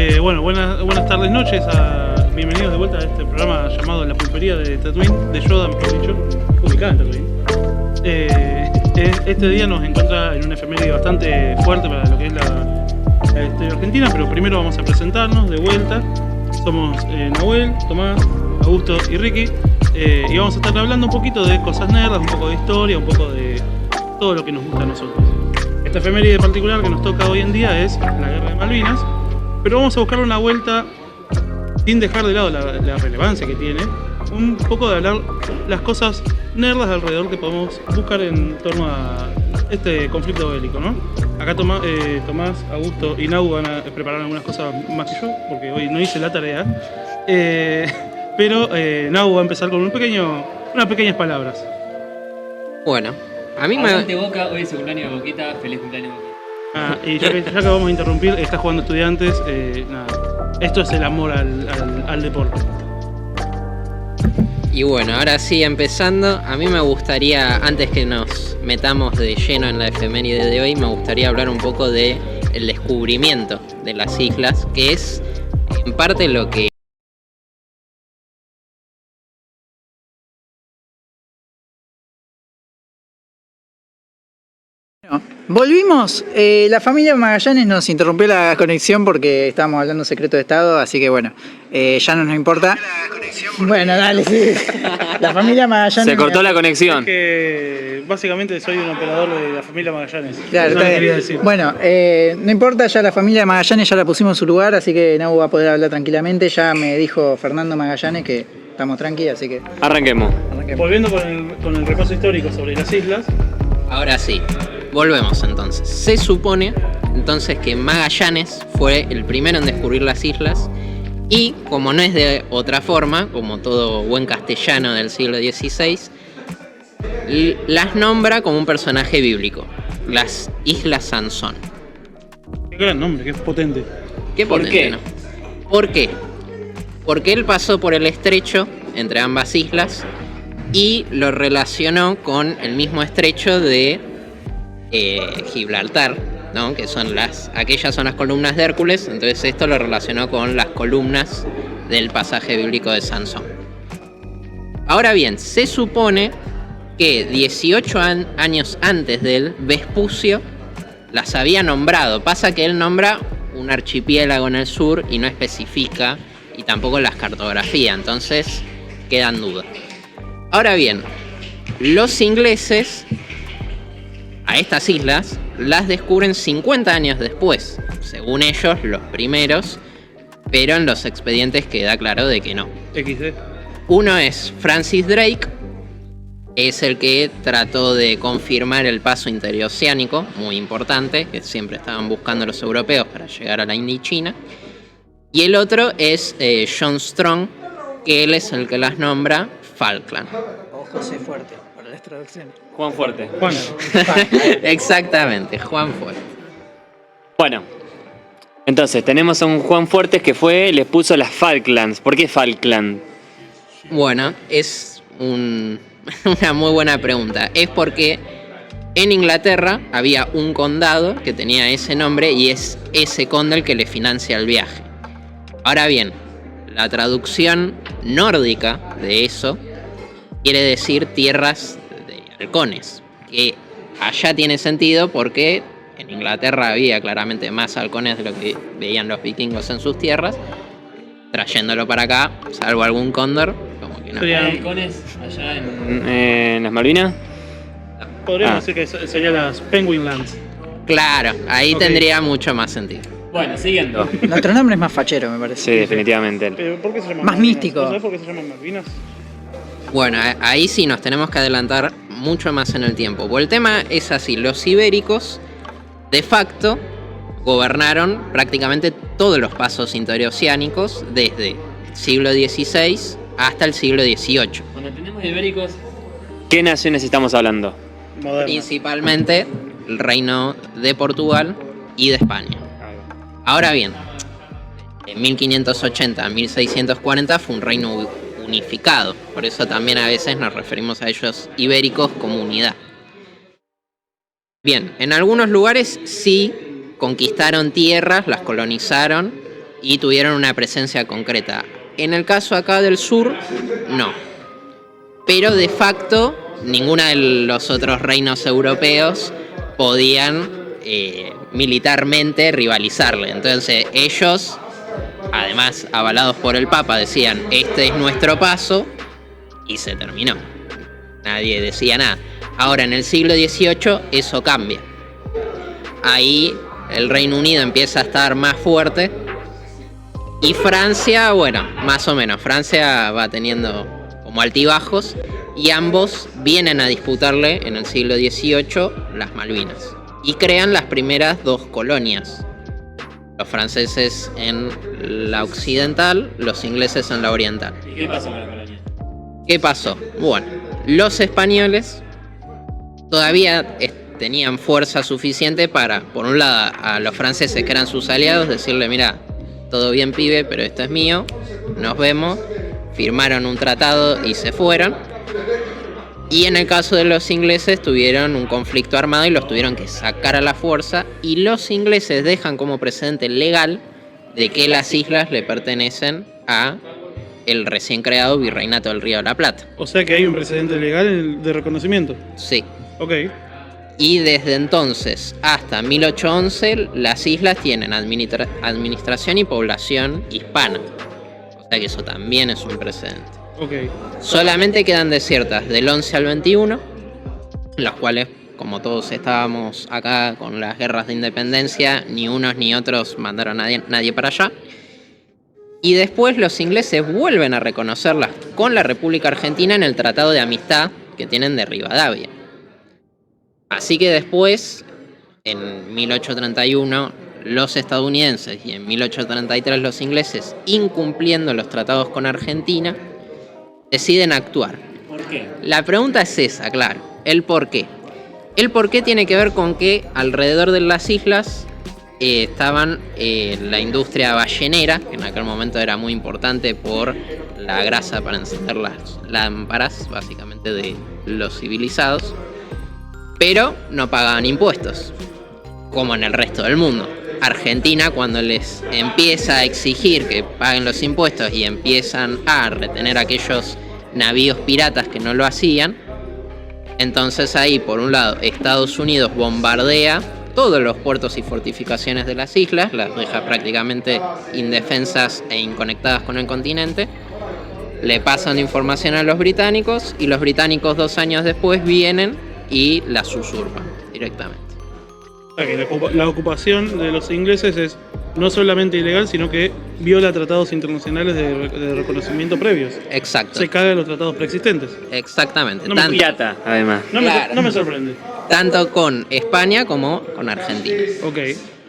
Buenas tardes, noches. Bienvenidos de vuelta a este programa llamado La Pulpería de Tatooine, de Yoda, mejor dicho, ubicada en Tatooine. Este día nos encuentra en una efeméride bastante fuerte para lo que es la historia argentina, pero primero vamos a presentarnos de vuelta. Somos Nahuel, Tomás, Augusto y Ricky, y vamos a estar hablando un poquito de cosas nerdas, un poco de historia, un poco de todo lo que nos gusta a nosotros. Esta efeméride particular que nos toca hoy en día es la Guerra de Malvinas, pero vamos a buscarle una vuelta sin dejar de lado la relevancia que tiene, un poco de hablar las cosas nerdas alrededor que podemos buscar en torno a este conflicto bélico, ¿no? Acá Tomás, Augusto y Nau van a preparar algunas cosas más que yo, porque hoy no hice la tarea, pero Nau va a empezar con unas pequeñas palabras. Bueno, a mí Aguante Boca, hoy es el cumpleaños de Boquita, feliz cumpleaños Boquita. Y ya que vamos a interrumpir, está jugando Estudiantes, nada, esto es el amor al deporte. Y bueno, ahora sí, empezando, a mí me gustaría, antes que nos metamos de lleno en la efeméride de hoy, me gustaría hablar un poco de el descubrimiento de las islas, que es en parte lo que Volvimos. La familia Magallanes nos interrumpió la conexión porque estábamos hablando secreto de Estado, así que bueno, ya no nos importa. Bueno, dale, sí. La familia Magallanes. Se cortó la conexión. Es que básicamente soy un operador de la familia Magallanes. Claro, no quería decir. Bueno, no importa, ya la familia Magallanes ya la pusimos en su lugar, así que Nau va a poder hablar tranquilamente. Ya me dijo Fernando Magallanes que estamos tranquilos, así que Arranquemos. Volviendo con el repaso histórico sobre las islas. ahora sí, volvemos entonces. Se supone entonces que Magallanes fue el primero en descubrir las islas y, como no es de otra forma, como todo buen castellano del siglo XVI, las nombra como un personaje bíblico, las Islas Sansón. Qué gran nombre, qué potente. ¿Qué ¿Por potente, qué? no? ¿Por qué? Porque él pasó por el estrecho entre ambas islas y lo relacionó con el mismo estrecho de Gibraltar, ¿no? Que son aquellas son las columnas de Hércules, entonces esto lo relacionó con las columnas del pasaje bíblico de Sansón. Ahora bien, se supone que 18 años antes de él, Vespucio las había nombrado. Pasa que él nombra un archipiélago en el sur y no especifica, y tampoco las cartografía, entonces quedan dudas. Ahora bien, los ingleses a estas islas las descubren 50 años después, según ellos los primeros, pero en los expedientes queda claro de que no. XD. Uno es Francis Drake, es el que trató de confirmar el paso interoceánico, muy importante, que siempre estaban buscando los europeos para llegar a la India y China. Y el otro es John Strong, que él es el que las nombra Falkland. o José Fuerte para las traducciones. Juan Fuerte. Juan, Exactamente, Juan Fuerte. Bueno, entonces tenemos a un Juan Fuertes que les puso las Falklands. ¿Por qué Falkland? Bueno, es una muy buena pregunta. Es porque en Inglaterra había un condado que tenía ese nombre y es ese conde el que le financia el viaje. Ahora bien, la traducción nórdica de eso quiere decir tierras de halcones, que allá tiene sentido porque en Inglaterra había claramente más halcones de lo que veían los vikingos en sus tierras. Trayéndolo para acá, salvo algún cóndor, como que no. Sería- ¿Hay halcones allá en las Malvinas? podríamos decir que serían las Penguin Lands. Claro, ahí Ok. tendría mucho más sentido. Bueno, siguiendo. Nuestro nombre es más fachero, me parece. Sí, definitivamente. Pero ¿por qué se llaman Más Malvinas? místico. ¿No sabés por qué se llaman Malvinas? Bueno, ahí sí nos tenemos que adelantar mucho más en el tiempo. Porque el tema es así, los ibéricos de facto gobernaron prácticamente todos los pasos interoceánicos desde siglo XVI hasta el siglo XVIII. Cuando tenemos ibéricos, ¿qué naciones estamos hablando? Moderna. Principalmente el reino de Portugal y de España. Ahora bien, de 1580 a 1640 fue un reino unificado, por eso también a veces nos referimos a ellos ibéricos como unidad. Bien, en algunos lugares sí conquistaron tierras, las colonizaron y tuvieron una presencia concreta. En el caso acá del sur, no. Pero de facto, ninguno de los otros reinos europeos podían militarmente rivalizarle. Entonces ellos, además avalados por el Papa, decían, este es nuestro paso, y se terminó. Nadie decía nada. Ahora, en el siglo XVIII, eso cambia. Ahí el Reino Unido empieza a estar más fuerte. Y Francia, bueno, más o menos. Francia va teniendo como altibajos. Y ambos vienen a disputarle en el siglo XVIII las Malvinas. Y crean las primeras 2 colonias. Los franceses en la occidental, los ingleses en la oriental. ¿Y qué pasó con la colonia? ¿Qué pasó? Bueno, los españoles todavía tenían fuerza suficiente para, por un lado, a los franceses que eran sus aliados, decirle, mira, todo bien pibe, pero esto es mío, nos vemos. Firmaron un tratado y se fueron. Y en el caso de los ingleses tuvieron un conflicto armado y los tuvieron que sacar a la fuerza. Y los ingleses dejan como precedente legal de que las islas le pertenecen a el recién creado Virreinato del Río de la Plata. O sea que hay un precedente legal de reconocimiento. Sí. Ok. Y desde entonces hasta 1811 las islas tienen administración y población hispana. O sea que eso también es un precedente. Ok. Solamente quedan desiertas del 11 al 21, las cuales, como todos estábamos acá con las guerras de independencia, ni unos ni otros mandaron a nadie para allá. Y después los ingleses vuelven a reconocerlas con la República Argentina en el Tratado de Amistad que tienen de Rivadavia. Así que después, en 1831, los estadounidenses y en 1833 los ingleses, incumpliendo los tratados con Argentina, deciden actuar. ¿Por qué? La pregunta es esa, claro, el por qué. El por qué tiene que ver con que alrededor de las islas estaban la industria ballenera, que en aquel momento era muy importante por la grasa para encender las lámparas, básicamente de los civilizados, pero no pagaban impuestos, como en el resto del mundo. Argentina, cuando les empieza a exigir que paguen los impuestos y empiezan a retener aquellos navíos piratas que no lo hacían, entonces ahí, por un lado, Estados Unidos bombardea todos los puertos y fortificaciones de las islas, las deja prácticamente indefensas e inconectadas con el continente, le pasan información a los británicos y los británicos 2 años después vienen y las usurpan directamente. La ocupación de los ingleses es no solamente ilegal, sino que viola tratados internacionales de reconocimiento previos. Exacto. Se caga los tratados preexistentes. Exactamente. No me Pirata, además. No me sorprende. Tanto con España como con Argentina. Ok.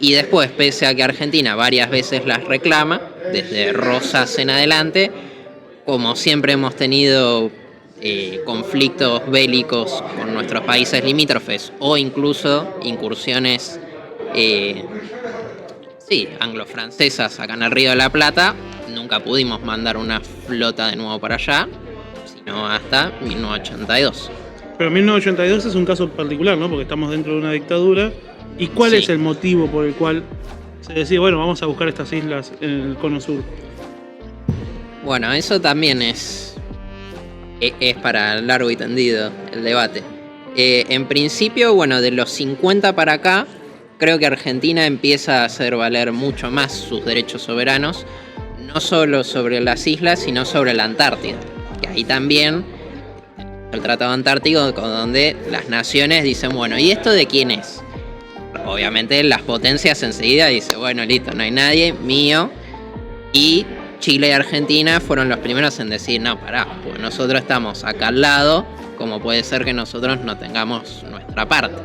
Y después, pese a que Argentina varias veces las reclama, desde Rosas en adelante, como siempre hemos tenido conflictos bélicos con nuestros países limítrofes o incluso incursiones anglo-francesas acá en el Río de la Plata, nunca pudimos mandar una flota de nuevo para allá, sino hasta 1982. Pero 1982 es un caso particular, ¿no? Porque estamos dentro de una dictadura. ¿Y cuál es el motivo por el cual se decide, bueno, vamos a buscar estas islas en el cono sur? Bueno, eso también es para largo y tendido el debate. En principio, bueno, de los 50 para acá, creo que Argentina empieza a hacer valer mucho más sus derechos soberanos, no solo sobre las islas, sino sobre la Antártida. Que ahí también el Tratado Antártico, donde las naciones dicen, bueno, ¿y esto de quién es? Obviamente las potencias enseguida dicen, bueno, listo, no hay nadie, mío. Y Chile y Argentina fueron los primeros en decir, no, pará, pues nosotros estamos acá al lado, como puede ser que nosotros no tengamos nuestra parte.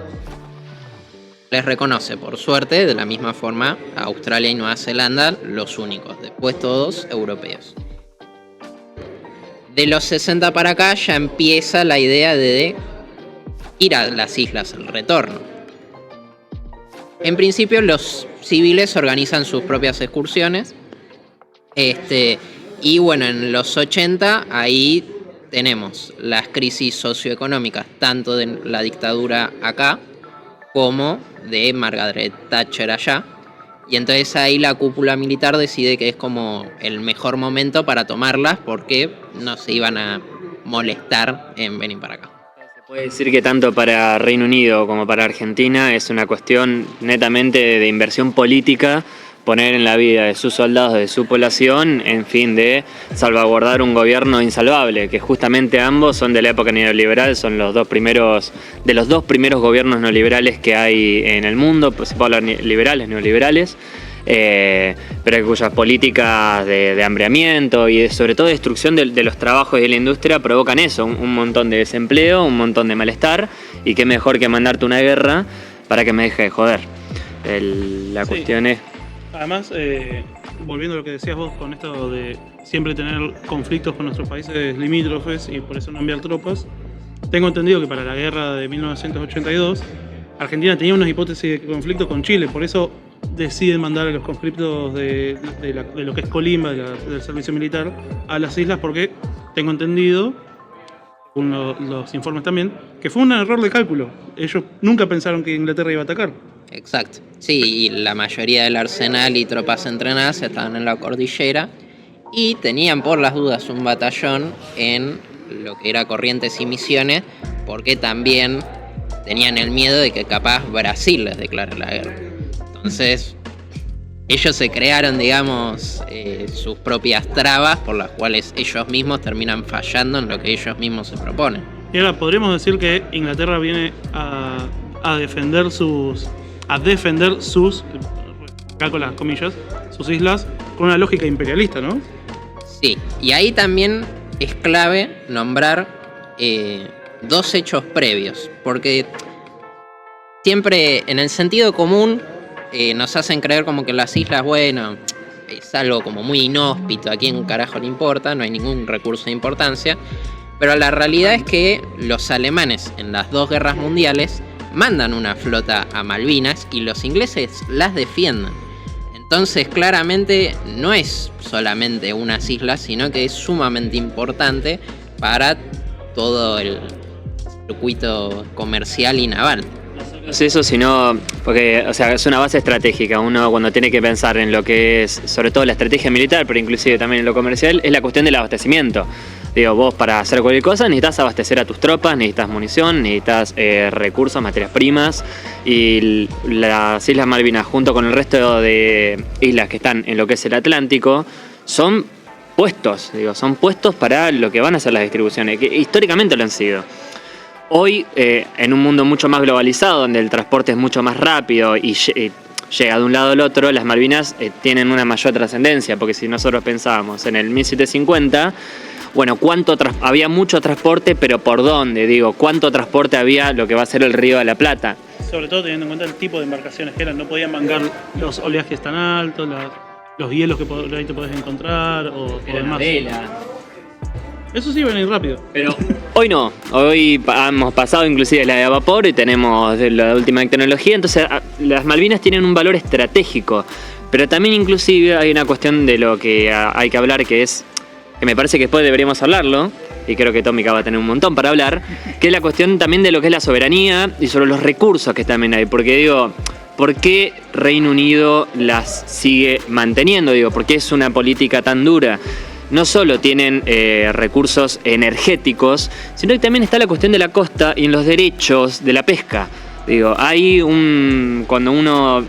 Les reconoce, por suerte, de la misma forma, a Australia y Nueva Zelanda, los únicos, después todos europeos. De los 60 para acá ya empieza la idea de ir a las islas, el retorno. En principio los civiles organizan sus propias excursiones. Y bueno, en los 80 ahí tenemos las crisis socioeconómicas, tanto de la dictadura acá como de Margaret Thatcher allá, Y entonces ahí la cúpula militar decide que es como el mejor momento para tomarlas porque no se iban a molestar en venir para acá. Se puede decir que tanto para Reino Unido como para Argentina es una cuestión netamente de inversión política, poner en la vida de sus soldados, de su población, en fin, de salvaguardar un gobierno insalvable, que justamente ambos son de la época neoliberal, son de los dos primeros gobiernos neoliberales que hay en el mundo, pues se puede hablar liberales, neoliberales, pero cuyas políticas de hambreamiento y sobre todo destrucción de los trabajos y de la industria provocan eso, un montón de desempleo, un montón de malestar, y qué mejor que mandarte una guerra para que me deje de joder. La cuestión es... Además, volviendo a lo que decías vos con esto de siempre tener conflictos con nuestros países limítrofes y por eso no enviar tropas, tengo entendido que para la guerra de 1982 Argentina tenía unas hipótesis de conflicto con Chile, por eso deciden mandar a los conscriptos de lo que es Colimba, del servicio militar, a las islas, porque tengo entendido, según los informes también, que fue un error de cálculo. Ellos nunca pensaron que Inglaterra iba a atacar. Exacto. Sí, y la mayoría del arsenal y tropas entrenadas estaban en la cordillera y tenían por las dudas un batallón en lo que era Corrientes y Misiones, porque también tenían el miedo de que capaz Brasil les declare la guerra. Entonces, ellos se crearon, digamos, sus propias trabas por las cuales ellos mismos terminan fallando en lo que ellos mismos se proponen. Y ahora podríamos decir que Inglaterra viene a defender sus, acá con las comillas, sus islas, con una lógica imperialista, ¿no? Sí, y ahí también es clave nombrar dos hechos previos, porque siempre en el sentido común nos hacen creer como que las islas, bueno, es algo como muy inhóspito, a quién carajo le importa, no hay ningún recurso de importancia, pero la realidad es que los alemanes en las dos guerras mundiales mandan una flota a Malvinas y los ingleses las defienden. Entonces claramente no es solamente unas islas, sino que es sumamente importante para todo el circuito comercial y naval. No es eso, sino porque, o sea, es una base estratégica. Uno cuando tiene que pensar en lo que es, sobre todo la estrategia militar, pero inclusive también en lo comercial, es la cuestión del abastecimiento. Digo, vos para hacer cualquier cosa necesitas abastecer a tus tropas, necesitas munición, necesitas recursos, materias primas, y las Islas Malvinas junto con el resto de islas que están en lo que es el Atlántico son puestos para lo que van a ser las distribuciones, que históricamente lo han sido. Hoy, en un mundo mucho más globalizado, donde el transporte es mucho más rápido y llega de un lado al otro, las Malvinas tienen una mayor trascendencia, porque si nosotros pensábamos en el 1750, bueno, había mucho transporte, pero ¿por dónde? Digo, ¿cuánto transporte había lo que va a ser el Río de la Plata? Sobre todo teniendo en cuenta el tipo de embarcaciones que eran, no podían bancar los oleajes tan altos, los hielos que ahí te podés encontrar o demás. Eso sí, van a ir rápido. Pero hoy no. Hoy hemos pasado inclusive la de vapor y tenemos la última tecnología. Entonces las Malvinas tienen un valor estratégico. Pero también inclusive hay una cuestión de lo que hay que hablar, que me parece que después deberíamos hablarlo, y creo que Tómica va a tener un montón para hablar, que es la cuestión también de lo que es la soberanía y sobre los recursos que también hay. Porque digo, ¿por qué Reino Unido las sigue manteniendo? Digo, ¿por qué es una política tan dura? No solo tienen recursos energéticos, sino que también está la cuestión de la costa y en los derechos de la pesca. Digo, hay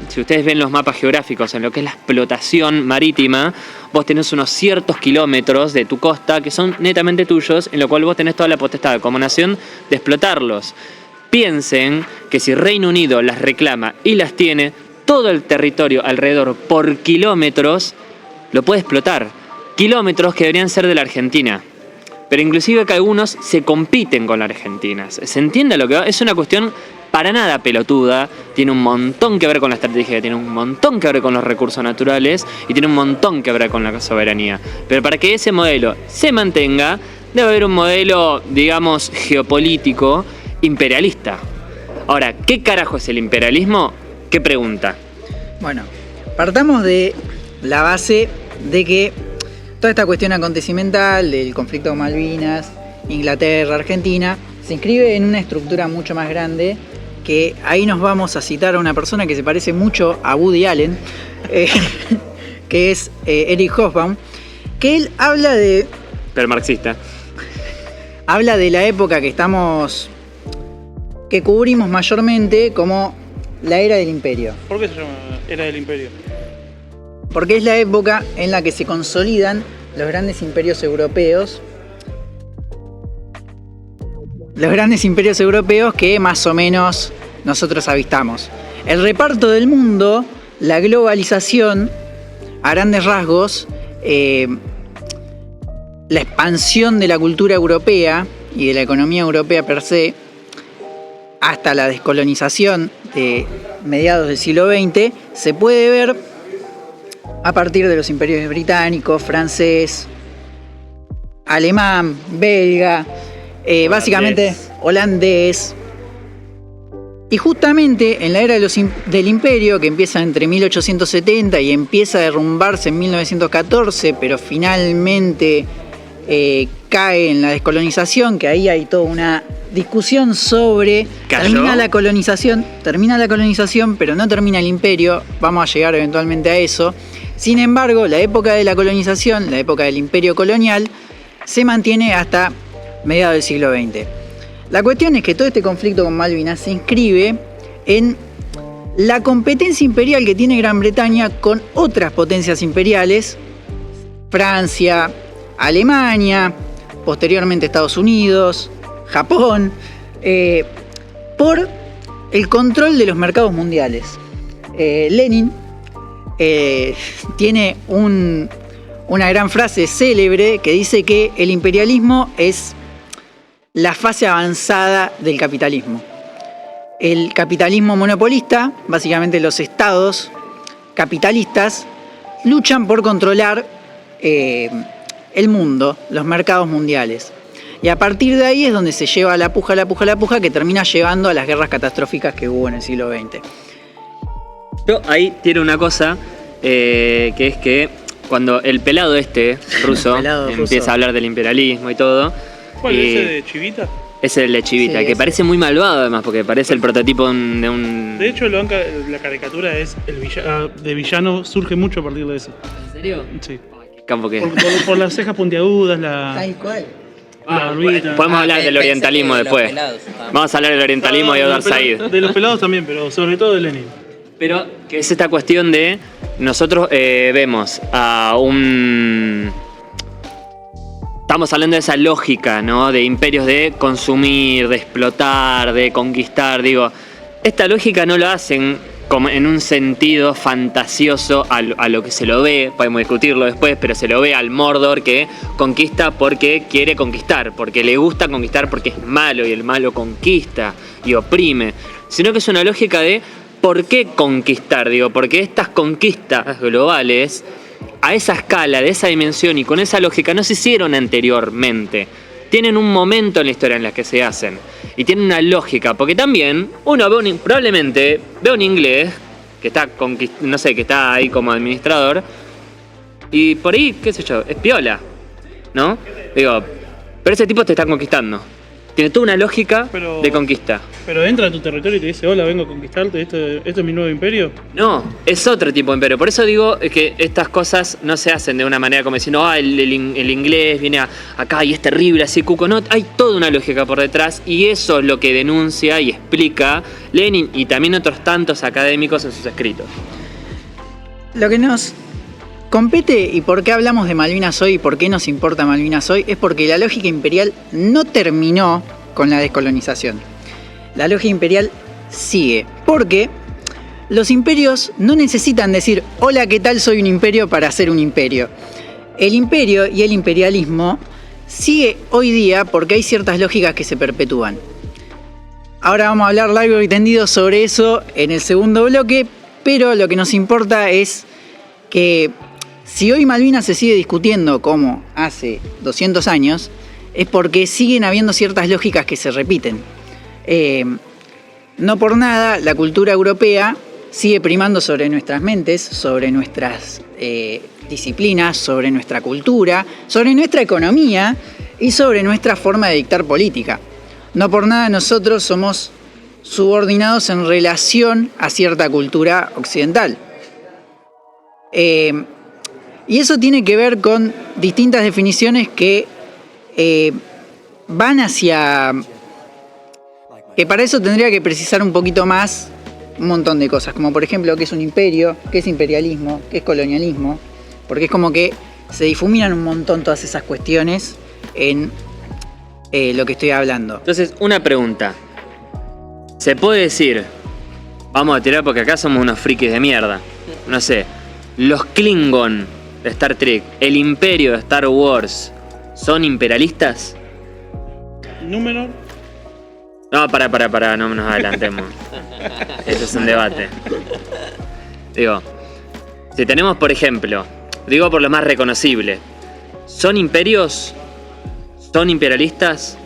si ustedes ven los mapas geográficos en lo que es la explotación marítima, vos tenés unos ciertos kilómetros de tu costa que son netamente tuyos, en lo cual vos tenés toda la potestad como nación de explotarlos. Piensen que si Reino Unido las reclama y las tiene, todo el territorio alrededor por kilómetros lo puede explotar. Kilómetros que deberían ser de la Argentina. Pero inclusive que algunos se compiten con la Argentina. ¿Se entiende lo que va? Es una cuestión para nada pelotuda. Tiene un montón que ver con la estrategia, tiene un montón que ver con los recursos naturales y tiene un montón que ver con la soberanía. Pero para que ese modelo se mantenga, debe haber un modelo, digamos, geopolítico imperialista. Ahora, ¿qué carajo es el imperialismo? ¿Qué pregunta? Bueno, partamos de la base de que toda esta cuestión acontecimental del conflicto de Malvinas, Inglaterra, Argentina, se inscribe en una estructura mucho más grande que ahí nos vamos a citar a una persona que se parece mucho a Woody Allen, que es Eric Hobsbawm, que él habla de... Pero marxista. Habla de la época que cubrimos mayormente como la era del imperio. ¿Por qué se llama Era del Imperio? Porque es la época en la que se consolidan los grandes imperios europeos. Los grandes imperios europeos que más o menos nosotros avistamos. El reparto del mundo, la globalización, a grandes rasgos, la expansión de la cultura europea y de la economía europea per se, hasta la descolonización de mediados del siglo XX, se puede ver a partir de los imperios británico, francés, alemán, belga, básicamente holandés. Y justamente en la era del imperio, que empieza entre 1870 y empieza a derrumbarse en 1914, pero finalmente cae en la descolonización, que ahí hay toda una discusión sobre... Termina la colonización, pero no termina el imperio. Vamos a llegar eventualmente a eso. Sin embargo, la época de la colonización, la época del imperio colonial, se mantiene hasta mediados del siglo XX. La cuestión es que todo este conflicto con Malvinas se inscribe en la competencia imperial que tiene Gran Bretaña con otras potencias imperiales, Francia, Alemania, posteriormente Estados Unidos, Japón, por el control de los mercados mundiales. Lenin tiene una gran frase célebre que dice que el imperialismo es la fase avanzada del capitalismo. El capitalismo monopolista, básicamente los estados capitalistas, luchan por controlar el mundo, los mercados mundiales. Y a partir de ahí es donde se lleva la puja, que termina llevando a las guerras catastróficas que hubo en el siglo XX. Yo ahí tiene una cosa, que es que cuando el pelado ruso, empieza a hablar del imperialismo y todo... ¿Cuál es ese de Chivita? Es el de Chivita, Sí, que ese. parece muy malvado además, porque parece el prototipo de un... De hecho, la caricatura es de villano surge mucho a partir de eso. ¿En serio? Sí. ¿Qué campo que es? Por las cejas puntiagudas, la ¿Cuál? barbita. Podemos hablar del orientalismo después. Vamos a hablar del orientalismo y Odar Said. De los pelados también, pero sobre todo de Lenin. Pero que es esta cuestión de nosotros vemos a un... Estamos hablando de esa lógica, ¿no? De imperios de consumir, de explotar, de conquistar. Digo, esta lógica no lo hacen como en un sentido fantasioso a lo que se lo ve, podemos discutirlo después, pero se lo ve al Mordor que conquista porque quiere conquistar, porque le gusta conquistar porque es malo y el malo conquista y oprime, sino que es una lógica de ¿por qué conquistar? Digo, porque estas conquistas globales a esa escala, de esa dimensión y con esa lógica no se hicieron anteriormente. Tienen un momento en la historia en la que se hacen. Y tienen una lógica, porque también uno probablemente ve un inglés que está no sé, que está ahí como administrador y por ahí, qué sé yo, es piola, ¿no? Digo, pero ese tipo te está conquistando. Tiene toda una lógica de conquista. Pero entra a tu territorio y te dice, hola, vengo a conquistarte, ¿esto es mi nuevo imperio? No, es otro tipo de imperio. Por eso digo que estas cosas no se hacen de una manera como diciendo, el inglés viene acá y es terrible, así cuco. No, hay toda una lógica por detrás y eso es lo que denuncia y explica Lenin y también otros tantos académicos en sus escritos. Lo que nos compete y por qué hablamos de Malvinas hoy y por qué nos importa Malvinas hoy es porque la lógica imperial no terminó con la descolonización. La lógica imperial sigue, porque los imperios no necesitan decir hola, ¿qué tal? Soy un imperio para ser un imperio. El imperio y el imperialismo sigue hoy día porque hay ciertas lógicas que se perpetúan. Ahora vamos a hablar largo y tendido sobre eso en el segundo bloque, pero lo que nos importa es que si hoy Malvinas se sigue discutiendo como hace 200 años, es porque siguen habiendo ciertas lógicas que se repiten. No por nada, la cultura europea sigue primando sobre nuestras mentes, sobre nuestras disciplinas, sobre nuestra cultura, sobre nuestra economía y sobre nuestra forma de dictar política. No por nada nosotros somos subordinados en relación a cierta cultura occidental. Y eso tiene que ver con distintas definiciones que van hacia... que para eso tendría que precisar un poquito más un montón de cosas, como por ejemplo qué es un imperio, qué es imperialismo, qué es colonialismo, porque es como que se difuminan un montón todas esas cuestiones en lo que estoy hablando. Entonces, una pregunta. ¿Se puede decir, vamos a tirar porque acá somos unos frikis de mierda, no sé, los Klingon de Star Trek, el imperio de Star Wars, son imperialistas? Númenor. No, para, no nos adelantemos. Ese es un debate. Digo, si tenemos, por ejemplo, digo por lo más reconocible, ¿son imperios? ¿Son imperialistas?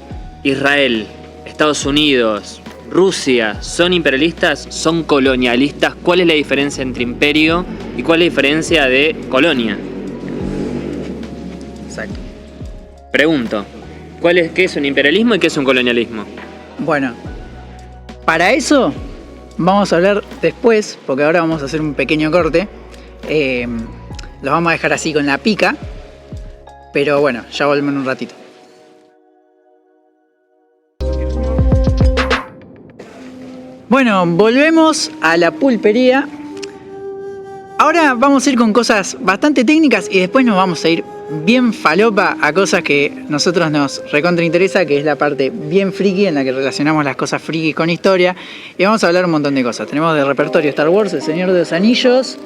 Israel, Estados Unidos, Rusia, ¿son imperialistas? ¿Son colonialistas? ¿Cuál es la diferencia entre imperio y cuál es la diferencia de colonia? Exacto. Pregunto, ¿qué es un imperialismo y qué es un colonialismo? Bueno, para eso vamos a hablar después, porque ahora vamos a hacer un pequeño corte. Los vamos a dejar así con la pica, pero bueno, ya volvemos en un ratito. Bueno, volvemos a la pulpería. Ahora vamos a ir con cosas bastante técnicas y después nos vamos a ir bien falopa a cosas que a nosotros nos recontra interesa, que es la parte bien friki en la que relacionamos las cosas friki con historia. Y vamos a hablar un montón de cosas. Tenemos de repertorio Star Wars, El Señor de los Anillos,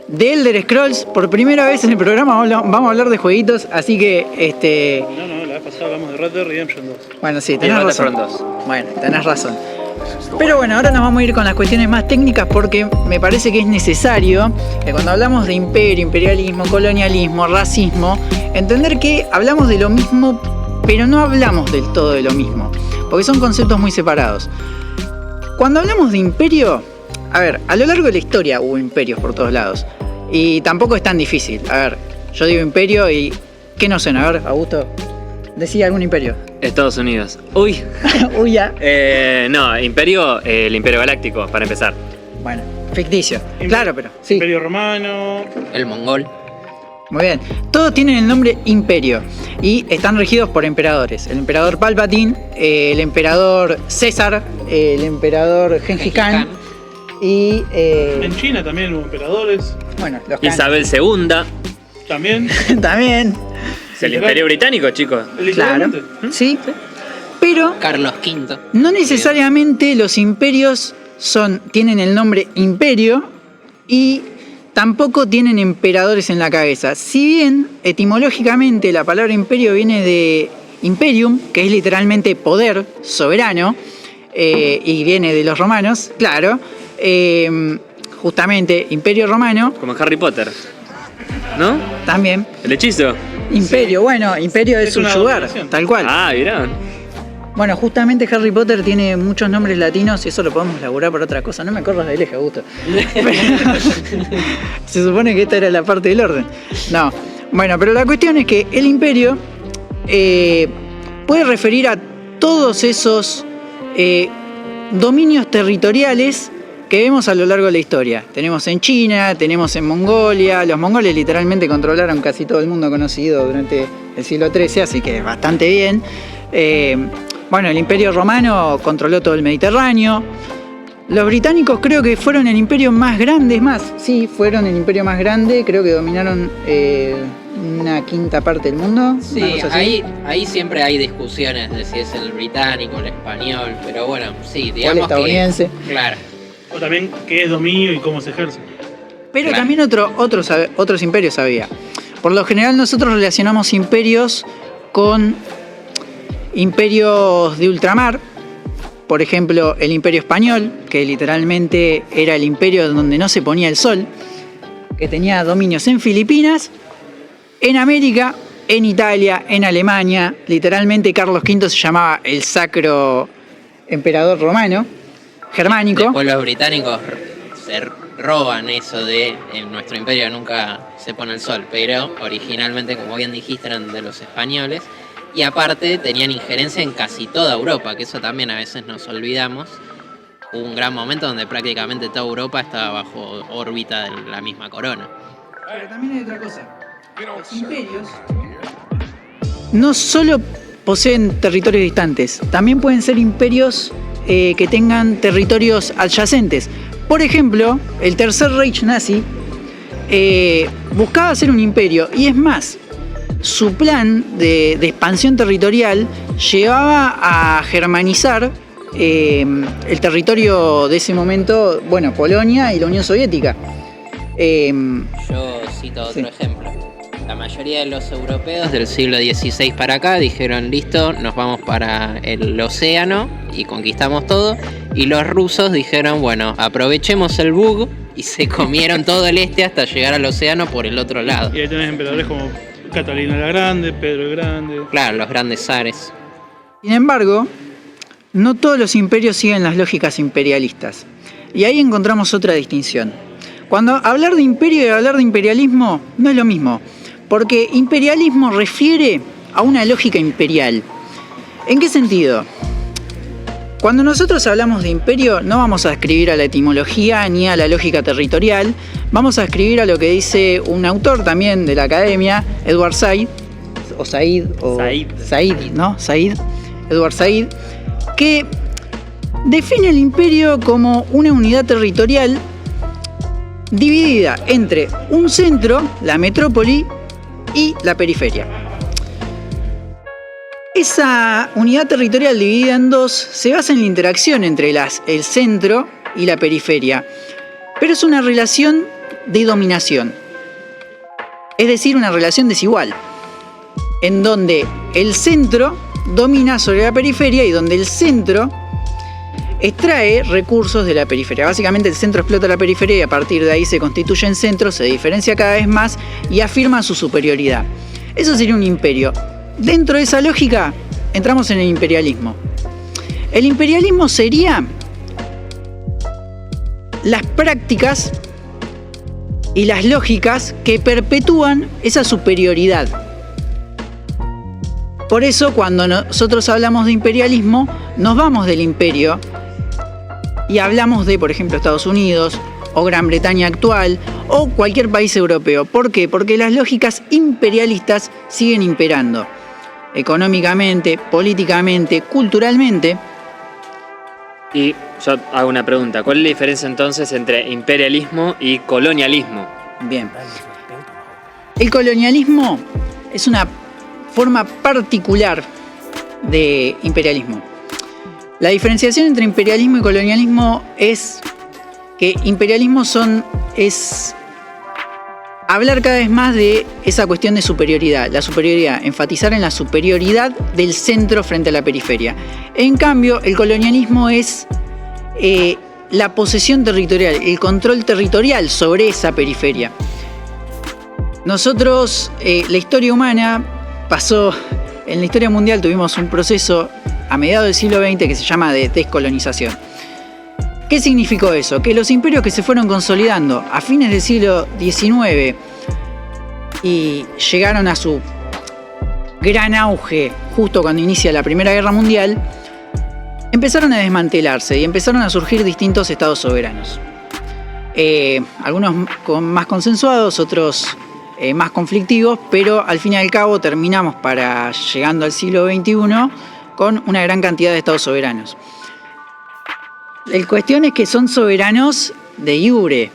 de Elder Scrolls. Por primera vez en el programa vamos a hablar de jueguitos, así que No, la vez pasada hablamos de Red Dead Redemption 2. Bueno, sí, Y tenés razón. Battlefront 2. Bueno, tenés razón. Pero bueno, ahora nos vamos a ir con las cuestiones más técnicas porque me parece que es necesario que cuando hablamos de imperio, imperialismo, colonialismo, racismo, entender que hablamos de lo mismo, pero no hablamos del todo de lo mismo, porque son conceptos muy separados. Cuando hablamos de imperio, a ver, a lo largo de la historia hubo imperios por todos lados y tampoco es tan difícil. A ver, yo digo imperio y ¿qué no suena? A ver, Augusto, decía algún imperio. Estados Unidos. Uy. Uy, ya. No, imperio, el Imperio Galáctico, para empezar. Bueno, ficticio. Claro, pero sí. Imperio Romano. El mongol. Muy bien. Todos tienen el nombre imperio y están regidos por emperadores. El emperador Palpatine, el emperador César, el emperador Gengis Khan y... En China también hubo emperadores. bueno, los Khan. Isabel II. También. También. Es el Imperio Británico, chicos. Claro. Literalmente. Sí. Pero Carlos V. no necesariamente los imperios tienen el nombre imperio y tampoco tienen emperadores en la cabeza. Si bien etimológicamente la palabra imperio viene de imperium, que es literalmente poder, soberano, y viene de los romanos, claro, justamente imperio romano, Como en Harry Potter. ¿No? también. El hechizo. Imperio, bueno, imperio es Es una subyugar, adopción. tal cual. Ah, mirá. Bueno, justamente Harry Potter tiene muchos nombres latinos y eso lo podemos laburar por otra cosa. No me corras del eje, Augusto. Se supone que esta era la parte del orden. No. Bueno, pero la cuestión es que el imperio puede referir a todos esos dominios territoriales que vemos a lo largo de la historia. Tenemos en China, tenemos en Mongolia. Los mongoles literalmente controlaron casi todo el mundo conocido durante el siglo XIII, así que bastante bien. Bueno, el Imperio Romano controló todo el Mediterráneo. Los británicos creo que fueron el imperio más grande, fueron el imperio más grande, creo que dominaron una quinta parte del mundo. una Sí, cosa así. ahí siempre hay discusiones de si es el británico, el español, pero bueno, sí, O el digamos estadounidense. que... Claro. O también qué es dominio y cómo se ejerce. Pero Claro. también otros imperios había. Por lo general nosotros relacionamos imperios con imperios de ultramar. Por ejemplo, el Imperio Español, que literalmente era el imperio donde no se ponía el sol, que tenía dominios en Filipinas, en América, en Italia, en Alemania. Literalmente Carlos V se llamaba el Sacro Emperador Romano, germánico. Después los británicos se roban eso de en nuestro imperio nunca se pone el sol, pero originalmente, como bien dijiste, eran de los españoles. Y aparte tenían injerencia en casi toda Europa, que eso también a veces nos olvidamos. hubo un gran momento donde prácticamente toda Europa estaba bajo órbita de la misma corona. Pero también hay otra cosa. Los imperios no solo poseen territorios distantes, también pueden ser imperios que tengan territorios adyacentes. Por ejemplo, el Tercer Reich nazi buscaba ser un imperio, y es más, su plan de expansión territorial llevaba a germanizar el territorio de ese momento, bueno, Polonia y la Unión Soviética. Yo cito otro ejemplo. La mayoría de los europeos del siglo XVI para acá dijeron, listo, nos vamos para el océano y conquistamos todo. Y los rusos dijeron, bueno, aprovechemos el bug, y se comieron todo el este hasta llegar al océano por el otro lado. Y ahí tenés emperadores como Catalina la Grande, Pedro el Grande. Claro, los grandes zares. Sin embargo, no todos los imperios siguen las lógicas imperialistas. Y ahí encontramos otra distinción. Cuando hablar de imperio y hablar de imperialismo no es lo mismo, porque imperialismo refiere a una lógica imperial. ¿En qué sentido? Cuando nosotros hablamos de imperio no vamos a escribir a la etimología ni a la lógica territorial, vamos a escribir a lo que dice un autor también de la academia, Edward Said, Edward Said, que define el imperio como una unidad territorial dividida entre un centro, la metrópoli, y la periferia. Esa unidad territorial dividida en dos se basa en la interacción entre el centro y la periferia, pero es una relación de dominación, es decir, una relación desigual, en donde el centro domina sobre la periferia y donde el centro extrae recursos de la periferia. Básicamente el centro explota la periferia y a partir de ahí se constituyen centros, se diferencia cada vez más y afirma su superioridad. Eso sería un imperio. Dentro de esa lógica entramos en el imperialismo. El imperialismo sería las prácticas y las lógicas que perpetúan esa superioridad. Por eso cuando nosotros hablamos de imperialismo nos vamos del imperio y hablamos de, por ejemplo, Estados Unidos o Gran Bretaña actual o cualquier país europeo. ¿Por qué? Porque las lógicas imperialistas siguen imperando económicamente, políticamente, culturalmente. Y yo hago una pregunta, ¿cuál es la diferencia entonces entre imperialismo y colonialismo? Bien. El colonialismo es una forma particular de imperialismo. La diferenciación entre imperialismo y colonialismo es que imperialismo es hablar cada vez más de esa cuestión de superioridad. La superioridad, enfatizar en la superioridad del centro frente a la periferia. En cambio, el colonialismo es la posesión territorial, el control territorial sobre esa periferia. Nosotros, la historia humana pasó, en la historia mundial tuvimos un proceso a mediados del siglo XX que se llama de descolonización. ¿Qué significó eso? Que los imperios que se fueron consolidando a fines del siglo XIX y llegaron a su gran auge justo cuando inicia la Primera Guerra Mundial, empezaron a desmantelarse y empezaron a surgir distintos estados soberanos. Algunos más consensuados, otros más conflictivos, pero al fin y al cabo terminamos llegando al siglo XXI con una gran cantidad de estados soberanos. La cuestión es que son soberanos de iure.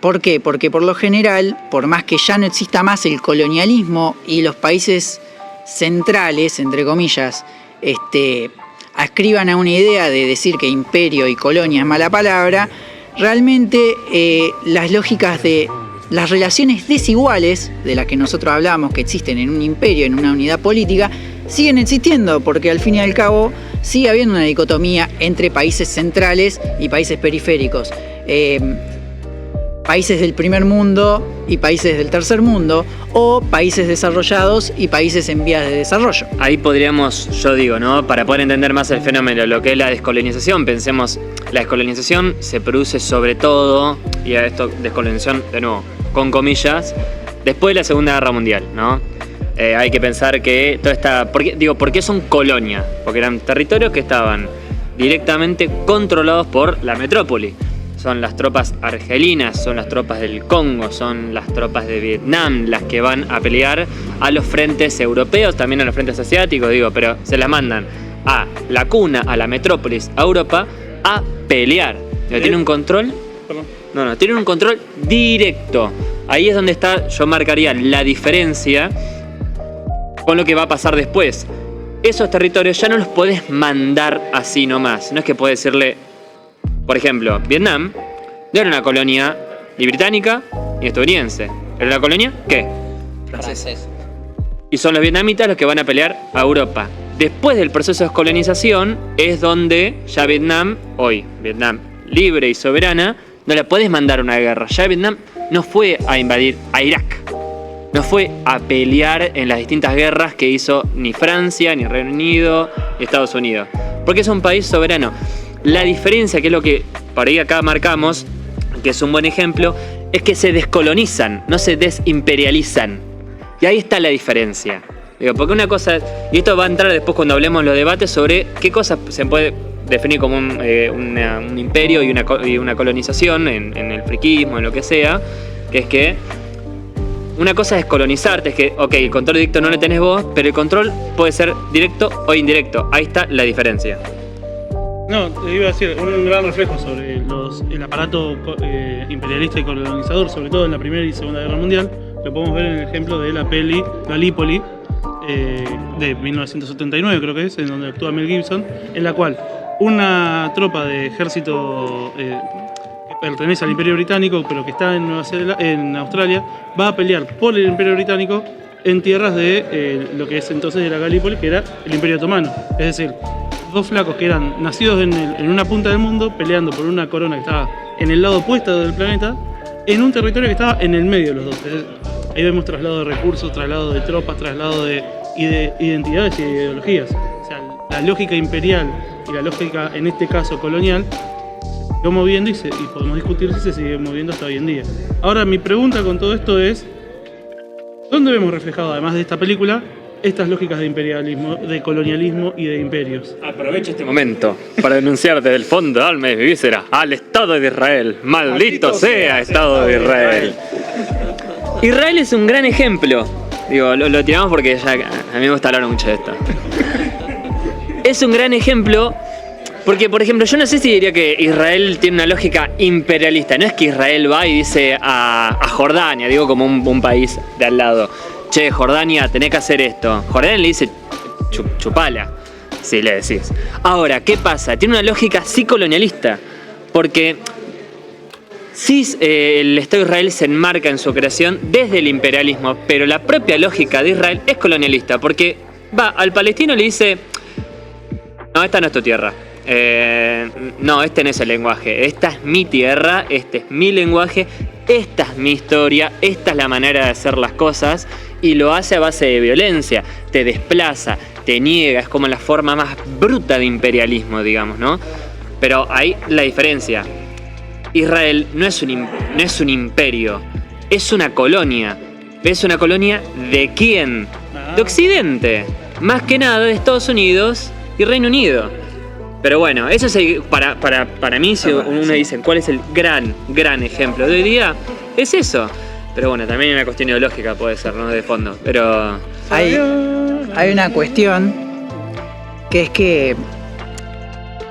¿Por qué? Porque por lo general, por más que ya no exista más el colonialismo y los países centrales, entre comillas, ascriban a una idea de decir que imperio y colonia es mala palabra, realmente las lógicas de las relaciones desiguales de las que nosotros hablamos que existen en un imperio, en una unidad política, siguen existiendo, porque al fin y al cabo sigue habiendo una dicotomía entre países centrales y países periféricos. Países del primer mundo y países del tercer mundo, o países desarrollados y países en vías de desarrollo. Ahí podríamos, yo digo, ¿no? Para poder entender más el fenómeno, lo que es la descolonización, pensemos, la descolonización se produce sobre todo, y a esto descolonización, de nuevo, con comillas, después de la Segunda Guerra Mundial, ¿no? Hay que pensar que toda esta... ¿Por qué son colonias? Porque eran territorios que estaban directamente controlados por la metrópoli. Son las tropas argelinas, son las tropas del Congo, son las tropas de Vietnam las que van a pelear a los frentes europeos, también a los frentes asiáticos, pero se las mandan a la cuna, a la metrópolis, a Europa, a pelear. ¿Tienen un control? Perdón. No, tienen un control directo. Ahí es donde está, yo marcaría la diferencia con lo que va a pasar después. Esos territorios ya no los podés mandar así nomás. No es que podés decirle, por ejemplo, Vietnam no era una colonia ni británica ni estadounidense. ¿Era una colonia? ¿Qué? Francés. Y son los vietnamitas los que van a pelear a Europa. Después del proceso de descolonización es donde ya Vietnam, hoy Vietnam libre y soberana, no la podés mandar a una guerra. Ya Vietnam no fue a invadir a Irak. No fue a pelear en las distintas guerras que hizo ni Francia, ni Reino Unido, ni Estados Unidos. Porque es un país soberano. La diferencia, que es lo que por ahí acá marcamos, que es un buen ejemplo, es que se descolonizan, no se desimperializan. Y ahí está la diferencia. Porque una cosa, y esto va a entrar después cuando hablemos en los debates sobre qué cosas se puede definir como un imperio y una colonización en el friquismo, en lo que sea, que es que una cosa es colonizarte, es que, ok, el control directo no lo tenés vos, pero el control puede ser directo o indirecto. Ahí está la diferencia. No, te iba a decir, un gran reflejo sobre el aparato imperialista y colonizador, sobre todo en la Primera y Segunda Guerra Mundial, lo podemos ver en el ejemplo de la peli Gallipoli, de 1979 creo que es, en donde actúa Mel Gibson, en la cual una tropa de ejército que pertenece al Imperio Británico, pero que está en Australia, va a pelear por el Imperio Británico en tierras de lo que es entonces de la Gallipoli, que era el Imperio Otomano. Es decir, dos flacos que eran nacidos en una punta del mundo, peleando por una corona que estaba en el lado opuesto del planeta, en un territorio que estaba en el medio de los dos. Ahí vemos traslado de recursos, traslado de tropas, traslado de identidades y ideologías. O sea, la lógica imperial y la lógica, en este caso, colonial, se siguió moviendo y podemos discutir si se sigue moviendo hasta hoy en día. Ahora, mi pregunta con todo esto es, ¿dónde vemos reflejado, además de esta película, estas lógicas de imperialismo, de colonialismo y de imperios? Aprovecho este momento para denunciar desde el fondo de alma de mi víscera al Estado de Israel. ¡Maldito sea Estado de Israel! Israel es un gran ejemplo. Digo, lo tiramos porque ya a mí me gusta hablar mucho de esto. Es un gran ejemplo porque, por ejemplo, yo no sé si diría que Israel tiene una lógica imperialista. No es que Israel va y dice a Jordania, digo como un país de al lado, che, Jordania, tenés que hacer esto. Jordania le dice, chupala, si le decís. Ahora, ¿qué pasa? Tiene una lógica sí colonialista, porque sí, el Estado de Israel se enmarca en su creación desde el imperialismo, pero la propia lógica de Israel es colonialista, porque va al palestino y le dice, no, esta no es tu tierra, no, este no es el lenguaje, esta es mi tierra, este es mi lenguaje, esta es mi historia, esta es la manera de hacer las cosas, y lo hace a base de violencia, te desplaza, te niega, es como la forma más bruta de imperialismo, digamos, ¿no? Pero ahí la diferencia. Israel no es un imperio, es una colonia. ¿Es una colonia de quién? De Occidente. Más que nada de Estados Unidos y Reino Unido. Pero bueno, eso es para mí, si uno dice cuál es el gran ejemplo de hoy día, es eso. Pero bueno, también hay una cuestión ideológica, puede ser, ¿no? De fondo. Pero hay una cuestión que es que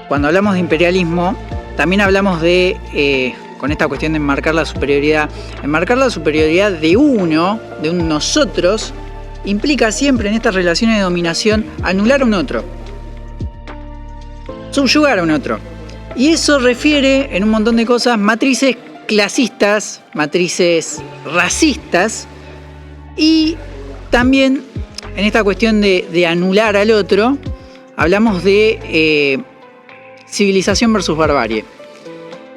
cuando hablamos de imperialismo, también hablamos de, con esta cuestión de enmarcar la superioridad de un nosotros, implica siempre en estas relaciones de dominación anular a un otro, subyugar a un otro. Y eso refiere en un montón de cosas, matrices clasistas, matrices racistas, y también en esta cuestión de anular al otro, hablamos de civilización versus barbarie.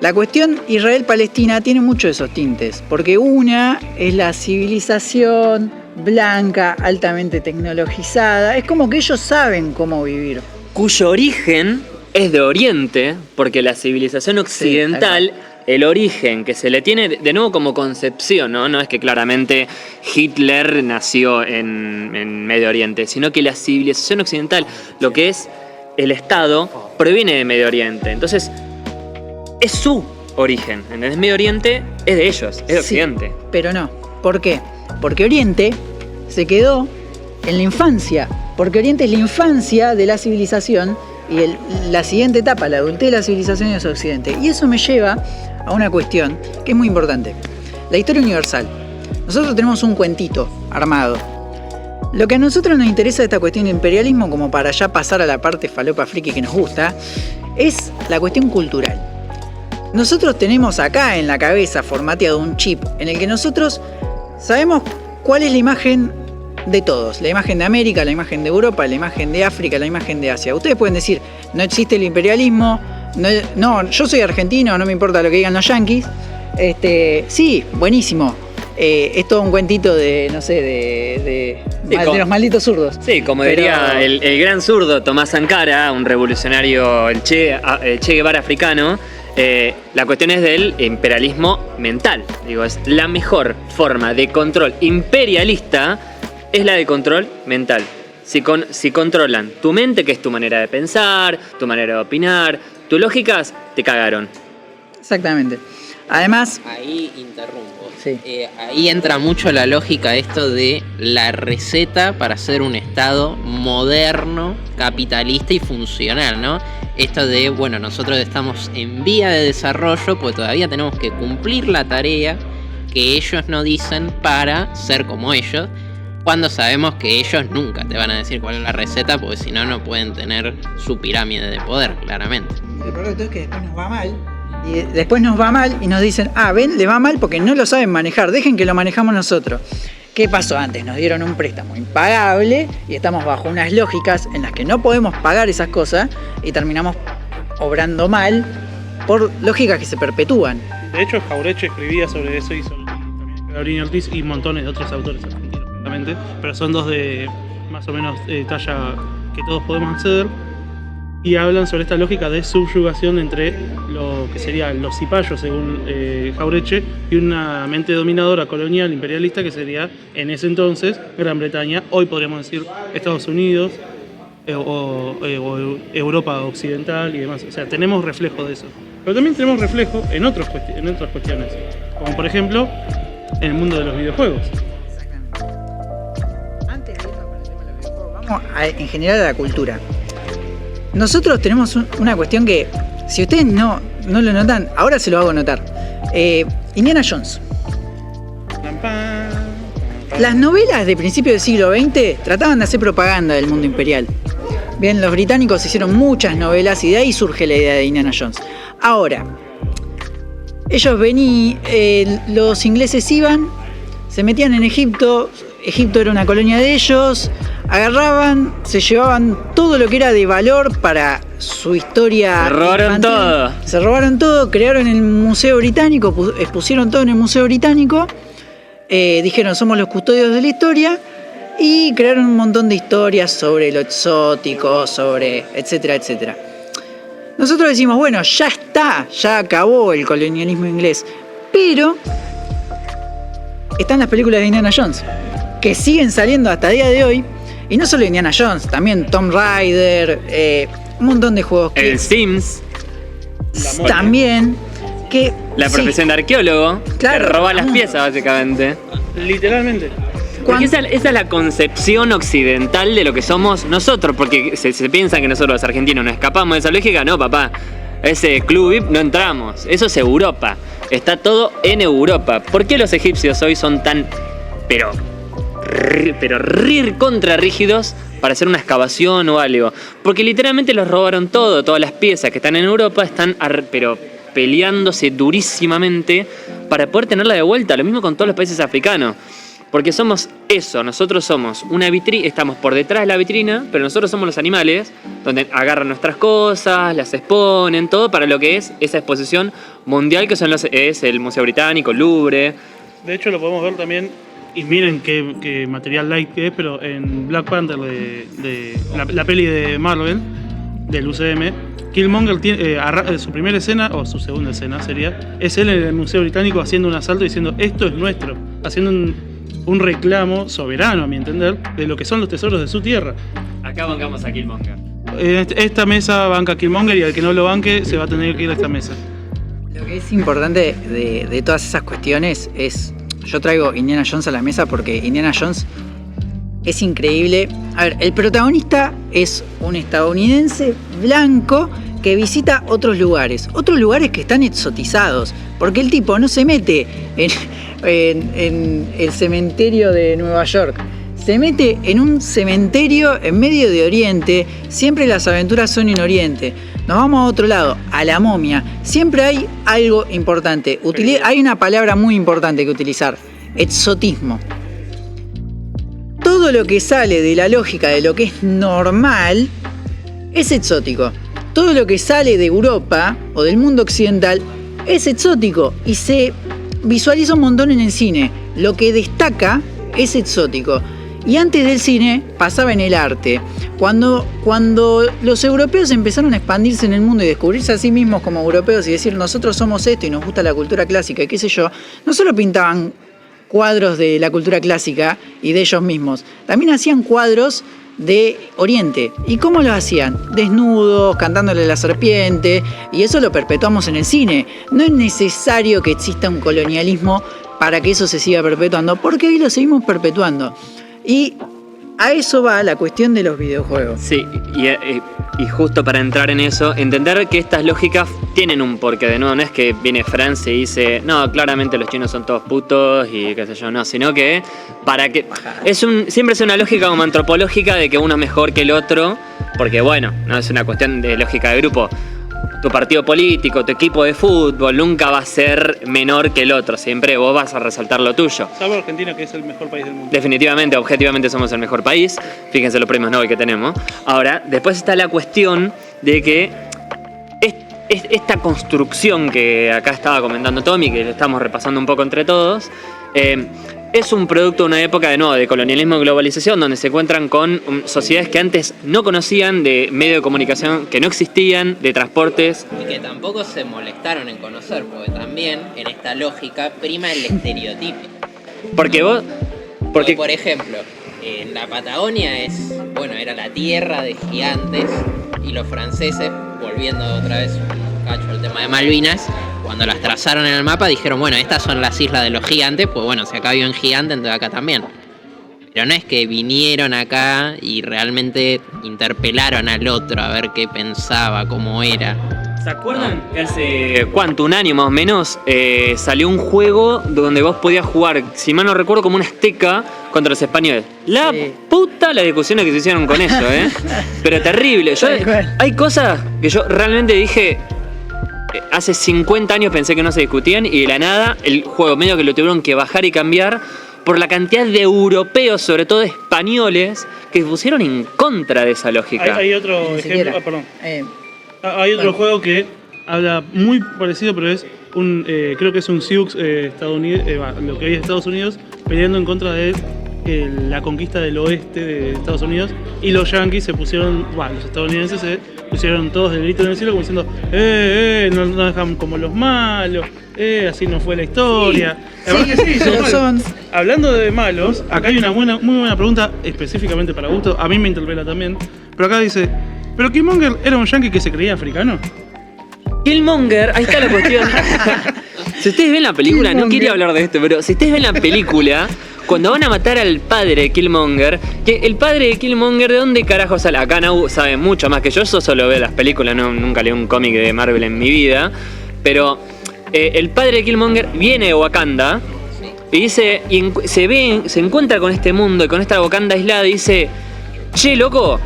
La cuestión Israel-Palestina tiene muchos de esos tintes, porque una es la civilización blanca, altamente tecnologizada, es como que ellos saben cómo vivir. Cuyo origen es de Oriente, porque la civilización occidental, el origen que se le tiene, de nuevo como concepción, ¿no? No es que claramente Hitler nació en Medio Oriente, sino que la civilización occidental, lo que es el Estado proviene de Medio Oriente. Entonces, es su origen, ¿entendés? Medio Oriente es de ellos, es de Occidente. Sí, pero no. ¿Por qué? Porque Oriente se quedó en la infancia. Porque Oriente es la infancia de la civilización y la siguiente etapa, la adultez de la civilización, es Occidente. Y eso me lleva a una cuestión que es muy importante. La historia universal. Nosotros tenemos un cuentito armado. Lo que a nosotros nos interesa de esta cuestión de imperialismo, como para ya pasar a la parte falopa friki que nos gusta, es la cuestión cultural. Nosotros tenemos acá en la cabeza formateado un chip en el que nosotros sabemos cuál es la imagen de todos. La imagen de América, la imagen de Europa, la imagen de África, la imagen de Asia. Ustedes pueden decir, no existe el imperialismo, no, yo soy argentino, no me importa lo que digan los yanquis. Sí, buenísimo. Es todo un cuentito de, no sé, de los malditos zurdos. Sí, como diría el gran zurdo Tomás Sankara, un revolucionario, el Che Guevara africano, la cuestión es del imperialismo mental. Digo, es la mejor forma de control imperialista, es la de control mental. Si controlan tu mente, que es tu manera de pensar, tu manera de opinar, tus lógicas, te cagaron. Exactamente. Además... Ahí interrumpo. Sí. Ahí entra mucho la lógica esto de la receta para ser un Estado moderno, capitalista y funcional, ¿no? Esto de, bueno, nosotros estamos en vía de desarrollo, pues todavía tenemos que cumplir la tarea que ellos nos dicen para ser como ellos, cuando sabemos que ellos nunca te van a decir cuál es la receta, porque si no, no pueden tener su pirámide de poder, claramente. El problema es que después nos va mal. Y después nos va mal y nos dicen, ven, le va mal porque no lo saben manejar, dejen que lo manejamos nosotros. ¿Qué pasó antes? Nos dieron un préstamo impagable y estamos bajo unas lógicas en las que no podemos pagar esas cosas y terminamos obrando mal por lógicas que se perpetúan. De hecho, Jauretche escribía sobre eso y también Gabriel Ortiz y montones de otros autores argentinos, justamente, pero son dos de más o menos talla que todos podemos acceder. Y hablan sobre esta lógica de subyugación entre lo que serían los cipayos, según Jauretche, y una mente dominadora colonial imperialista que sería, en ese entonces, Gran Bretaña, hoy podríamos decir Estados Unidos o Europa occidental y demás. O sea, tenemos reflejo de eso. Pero también tenemos reflejo en otras cuestiones, como por ejemplo, en el mundo de los videojuegos. Exactamente. Antes de irnos con el tema de los videojuegos, vamos en general a la cultura. Nosotros tenemos una cuestión que, si ustedes no lo notan, ahora se lo hago notar. Indiana Jones. Las novelas de principios del siglo XX trataban de hacer propaganda del mundo imperial. Bien, los británicos hicieron muchas novelas y de ahí surge la idea de Indiana Jones. Ahora, ellos los ingleses iban, se metían en Egipto era una colonia de ellos, agarraban, se llevaban todo lo que era de valor para su historia. Se robaron infantil. Todo. Se robaron todo, crearon el Museo Británico, expusieron todo en el Museo Británico, dijeron somos los custodios de la historia y crearon un montón de historias sobre lo exótico, sobre etcétera, etcétera. Nosotros decimos, bueno, ya está, ya acabó el colonialismo inglés, pero están las películas de Indiana Jones, que siguen saliendo hasta el día de hoy, y no solo Indiana Jones, también Tomb Raider, un montón de juegos. El Sims. También. Que, la profesión de arqueólogo, claro, que roba las piezas básicamente. Literalmente. Porque esa es la concepción occidental de lo que somos nosotros, porque se piensa que nosotros los argentinos no escapamos de esa lógica. No, papá, ese club VIP no entramos, eso es Europa, está todo en Europa. ¿Por qué los egipcios hoy son tan, pero contra rígidos para hacer una excavación o algo? Porque literalmente los robaron todo, todas las piezas que están en Europa están pero peleándose durísimamente para poder tenerla de vuelta. Lo mismo con todos los países africanos. Porque somos eso, nosotros somos una vitrina, estamos por detrás de la vitrina, pero nosotros somos los animales, donde agarran nuestras cosas, las exponen, todo para lo que es esa exposición mundial que es el Museo Británico, el Louvre. De hecho lo podemos ver también, y miren qué material light que es, pero en Black Panther de la peli de Marvel, del UCM, Killmonger tiene su primera escena, o su segunda escena sería, es él en el Museo Británico haciendo un asalto diciendo esto es nuestro, haciendo un reclamo soberano, a mi entender, de lo que son los tesoros de su tierra. Acá bancamos a Killmonger. esta mesa banca Killmonger y al que no lo banque se va a tener que ir a esta mesa. Lo que es importante de todas esas cuestiones es, yo traigo Indiana Jones a la mesa porque Indiana Jones es increíble. A ver, el protagonista es un estadounidense blanco que visita otros lugares que están exotizados, porque el tipo no se mete en el cementerio de Nueva York, se mete en un cementerio en medio de Oriente, siempre las aventuras son en Oriente. Nos vamos a otro lado, a la momia, siempre hay algo importante, hay una palabra muy importante que utilizar, exotismo. Todo lo que sale de la lógica de lo que es normal es exótico. Todo lo que sale de Europa o del mundo occidental es exótico y se visualiza un montón en el cine. Lo que destaca es exótico. Y antes del cine pasaba en el arte. Cuando los europeos empezaron a expandirse en el mundo y descubrirse a sí mismos como europeos y decir nosotros somos esto y nos gusta la cultura clásica y qué sé yo, no solo pintaban cuadros de la cultura clásica y de ellos mismos, también hacían cuadros de Oriente. ¿Y cómo lo hacían? Desnudos, cantándole a la serpiente, y eso lo perpetuamos en el cine. No es necesario que exista un colonialismo para que eso se siga perpetuando, porque hoy lo seguimos perpetuando. Y a eso va la cuestión de los videojuegos. Sí, y justo para entrar en eso, entender que estas lógicas tienen un porqué. De nuevo, no es que viene Francia y dice, no, claramente los chinos son todos putos y qué sé yo, no, sino que para que siempre es una lógica como antropológica de que uno es mejor que el otro, porque bueno, no es una cuestión de lógica de grupo. Tu partido político, tu equipo de fútbol nunca va a ser menor que el otro, siempre vos vas a resaltar lo tuyo. Salvo Argentina, que es el mejor país del mundo. Definitivamente, objetivamente somos el mejor país, fíjense los premios Nobel que tenemos. Ahora, después está la cuestión de que esta construcción que acá estaba comentando Tommy, que lo estamos repasando un poco entre todos, es un producto de una época de nuevo de colonialismo y globalización, donde se encuentran con sociedades que antes no conocían, de medios de comunicación que no existían, de transportes. Y que tampoco se molestaron en conocer, porque también en esta lógica prima el estereotipo. Porque por ejemplo, en la Patagonia era la tierra de gigantes, y los franceses, volviendo otra vez un cacho al tema de Malvinas, cuando las trazaron en el mapa dijeron, bueno, estas son las islas de los gigantes, pues bueno, si acá viven gigantes, entonces acá también. Pero no es que vinieron acá y realmente interpelaron al otro a ver qué pensaba, cómo era. ¿Se acuerdan que hace un año más o menos salió un juego donde vos podías jugar, si mal no recuerdo, como un azteca contra los españoles? La puta las discusiones que se hicieron con eso, pero terrible. Hay cosas que yo realmente dije, hace 50 años pensé que no se discutían, y de la nada el juego medio que lo tuvieron que bajar y cambiar por la cantidad de europeos, sobre todo españoles, que se pusieron en contra de esa lógica. Hay otro ejemplo, hay otro juego que habla muy parecido, pero es creo que es un Sioux estadounidense, lo que hoy es Estados Unidos, peleando en contra de la conquista del oeste de Estados Unidos, y los yanquis se pusieron, los estadounidenses se pusieron todos del grito en el cielo como diciendo, no nos dejan como los malos, así no fue la historia. Sí, son. Hablando de malos, acá hay una muy buena pregunta específicamente para Augusto, a mí me interpela también, pero acá dice, ¿pero Killmonger era un yankee que se creía africano? Killmonger, ahí está la cuestión. Si ustedes ven la película, no quería hablar de esto, pero si ustedes ven la película, cuando van a matar al padre de Killmonger, que el padre de Killmonger, ¿de dónde carajo sale? Acá Nau sabe mucho más que yo solo veo las películas, nunca leí un cómic de Marvel en mi vida, pero el padre de Killmonger viene de Wakanda y dice, se encuentra con este mundo y con esta Wakanda aislada y dice, che, loco,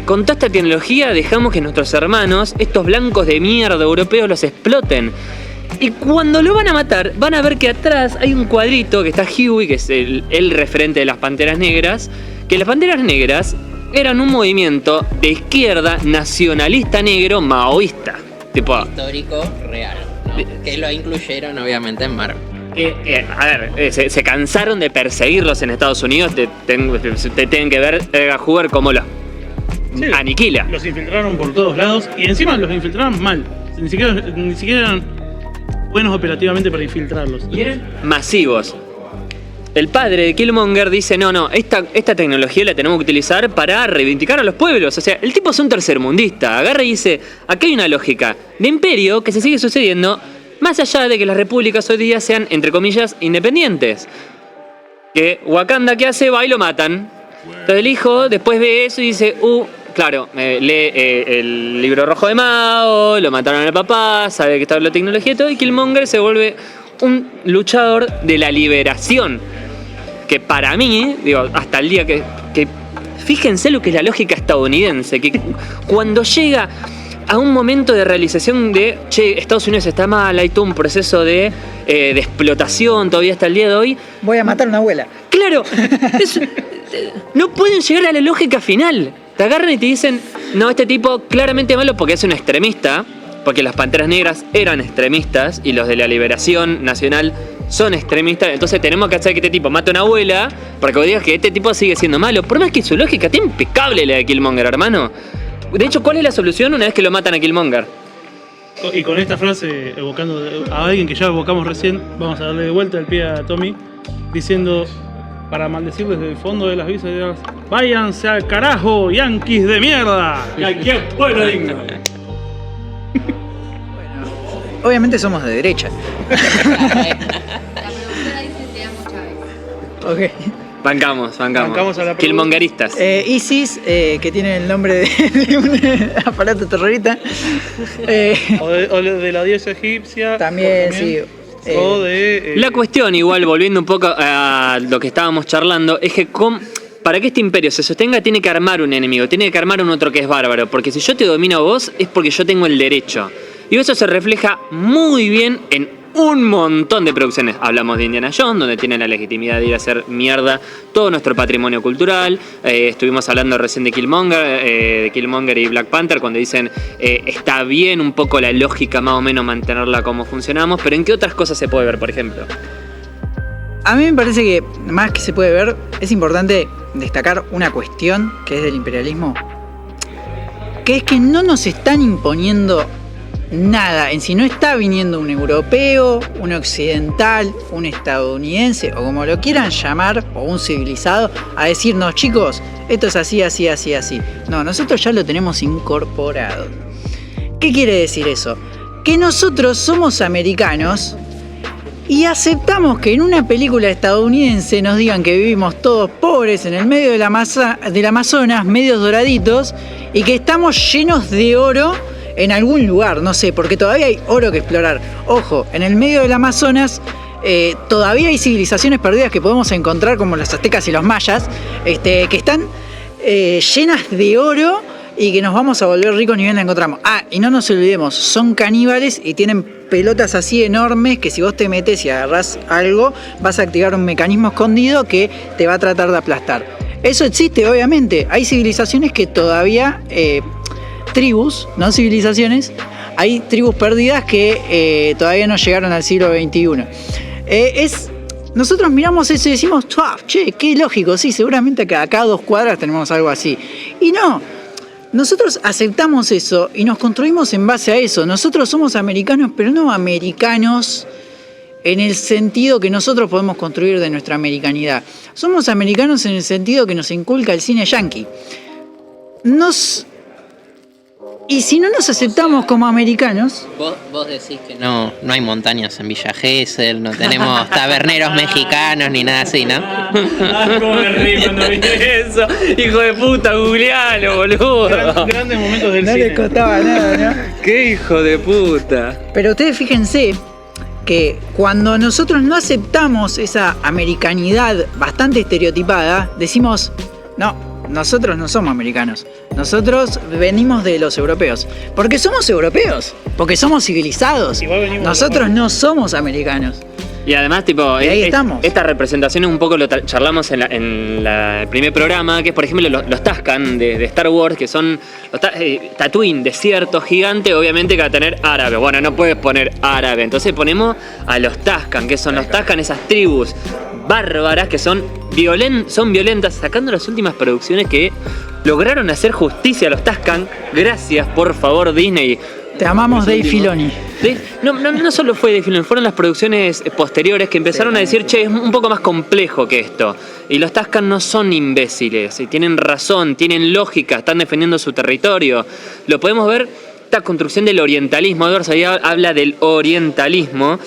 con toda esta tecnología dejamos que nuestros hermanos, estos blancos de mierda europeos, los exploten. Y cuando lo van a matar, van a ver que atrás hay un cuadrito que está Huey, que es el referente de las Panteras Negras, que las Panteras Negras eran un movimiento de izquierda nacionalista negro maoísta. Tipo, histórico real, ¿no? Que lo incluyeron obviamente en Marvel. Se cansaron de perseguirlos en Estados Unidos, te tienen que ver jugar como los aniquila. Los infiltraron por todos lados y encima los infiltraron mal. Ni siquiera eran buenos operativamente para infiltrarlos. Y eran masivos. el padre de Killmonger dice, no, esta tecnología la tenemos que utilizar para reivindicar a los pueblos. O sea, el tipo es un tercermundista. Agarra y dice, aquí hay una lógica de imperio que se sigue sucediendo más allá de que las repúblicas hoy día sean, entre comillas, independientes. Que Wakanda, ¿qué hace? Va y lo matan. Entonces el hijo después ve eso y dice, claro, lee el libro rojo de Mao, lo mataron al papá, sabe que está la tecnología y todo, y Killmonger se vuelve un luchador de la liberación. Que para mí, digo, hasta el día que fíjense lo que es la lógica estadounidense, que cuando llega a un momento de realización de, Estados Unidos está mal, hay todo un proceso de explotación todavía hasta el día de hoy. Voy a matar a una abuela. Claro, no pueden llegar a la lógica final. Te agarran y te dicen, no, este tipo claramente malo porque es un extremista, porque las Panteras Negras eran extremistas y los de la Liberación Nacional son extremistas, entonces tenemos que hacer que este tipo mate a una abuela para que vos digas que este tipo sigue siendo malo. Por más que su lógica está impecable la de Killmonger, hermano. De hecho, ¿cuál es la solución una vez que lo matan a Killmonger? Y con esta frase, evocando a alguien que ya evocamos recién, vamos a darle de vuelta el pie a Tommy, diciendo, para maldecir desde el fondo de las vísceras, váyanse al carajo, yanquis de mierda. ¡Qué pueblo digno! Obviamente somos de derecha. La productora dice te amo Chávez. Ok. Bancamos a la Killmongeristas. ISIS, que tiene el nombre de un aparato terrorista. O de la diosa egipcia. También, sí. O de... La cuestión, igual, volviendo un poco a lo que estábamos charlando, es que para que este imperio se sostenga tiene que armar un enemigo, tiene que armar un otro que es bárbaro, porque si yo te domino a vos es porque yo tengo el derecho. Y eso se refleja muy bien en un montón de producciones. Hablamos de Indiana Jones, donde tienen la legitimidad de ir a hacer mierda todo nuestro patrimonio cultural. Estuvimos hablando recién de Killmonger y Black Panther, cuando dicen está bien un poco la lógica más o menos mantenerla como funcionamos, pero ¿en qué otras cosas se puede ver, por ejemplo? A mí me parece que, más que se puede ver, es importante destacar una cuestión que es del imperialismo, que es que no nos están imponiendo nada en sí. No está viniendo un europeo, un occidental, un estadounidense o como lo quieran llamar, o un civilizado, a decirnos, chicos, esto es así, así, así, así. No, nosotros ya lo tenemos incorporado. ¿Qué quiere decir eso? Que nosotros somos americanos y aceptamos que en una película estadounidense nos digan que vivimos todos pobres en el medio del Amazonas, medios doraditos, y que estamos llenos de oro en algún lugar, no sé, porque todavía hay oro que explorar. Ojo, en el medio del Amazonas todavía hay civilizaciones perdidas que podemos encontrar, como los aztecas y los mayas, que están llenas de oro y que nos vamos a volver ricos ni bien la encontramos. Y no nos olvidemos, son caníbales y tienen pelotas así enormes que si vos te metes y agarrás algo, vas a activar un mecanismo escondido que te va a tratar de aplastar. Eso existe, obviamente. Hay civilizaciones que todavía... tribus, no civilizaciones, hay tribus perdidas que todavía no llegaron al siglo XXI. Nosotros miramos eso y decimos, che, qué lógico, sí, seguramente que a cada 2 cuadras tenemos algo así. Y no, nosotros aceptamos eso y nos construimos en base a eso. Nosotros somos americanos, pero no americanos en el sentido que nosotros podemos construir de nuestra americanidad. Somos americanos en el sentido que nos inculca el cine yankee. Y si no nos aceptamos como americanos... Vos decís que no hay montañas en Villa Gesell, no tenemos taberneros mexicanos ni nada así, ¿no? ¿Cómo me reí cuando vi eso? Hijo de puta, googlealo, boludo. Grandes momentos del No cine. les costaba nada, ¿no? Qué hijo de puta. Pero ustedes fíjense que cuando nosotros no aceptamos esa americanidad bastante estereotipada, decimos, no, nosotros no somos americanos. Nosotros venimos de los europeos. Porque somos europeos. Porque somos civilizados. Nosotros no somos americanos. Y además, tipo, y ahí estamos. Esta representación un poco lo charlamos en el primer programa, que es, por ejemplo, los Tusken de Star Wars, que son Tatooine, desierto gigante, obviamente que va a tener árabe. Bueno, no puedes poner árabe, entonces ponemos a los Tusken, que son los Tusken, esas tribus bárbaras que son violentas, sacando las últimas producciones que lograron hacer justicia a los Tusken. Gracias, por favor, Disney. Te amamos, Dave Filoni. No solo fue Dave Filoni, fueron las producciones posteriores que empezaron a decir, che, es un poco más complejo que esto. Y los Tusken no son imbéciles, y tienen razón, tienen lógica, están defendiendo su territorio. Lo podemos ver, esta construcción del orientalismo. Edwards ahí habla del orientalismo,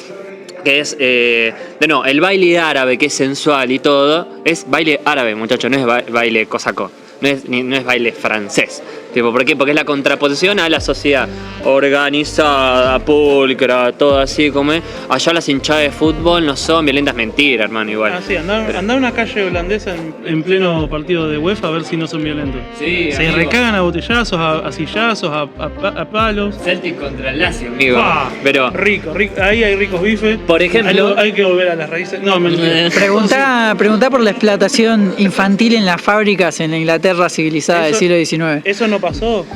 que es, el baile árabe, que es sensual y todo, es baile árabe, muchachos, no es baile cosaco, no es baile francés. Tipo, ¿por qué? Porque es la contraposición a la sociedad organizada, pulcra, todo así como es. Allá las hinchadas de fútbol no son violentas, mentiras, hermano, igual. Ah, sí, andá a una calle holandesa en pleno partido de UEFA a ver si no son violentos. Sí, se recagan a botellazos, a sillazos, a palos. Celtic contra el Lazio, amigo. Pero rico, ahí hay ricos bifes. Por ejemplo, hay que volver a las raíces. No, Preguntá por la explotación infantil en las fábricas en la Inglaterra civilizada del siglo XIX. Eso no pasó.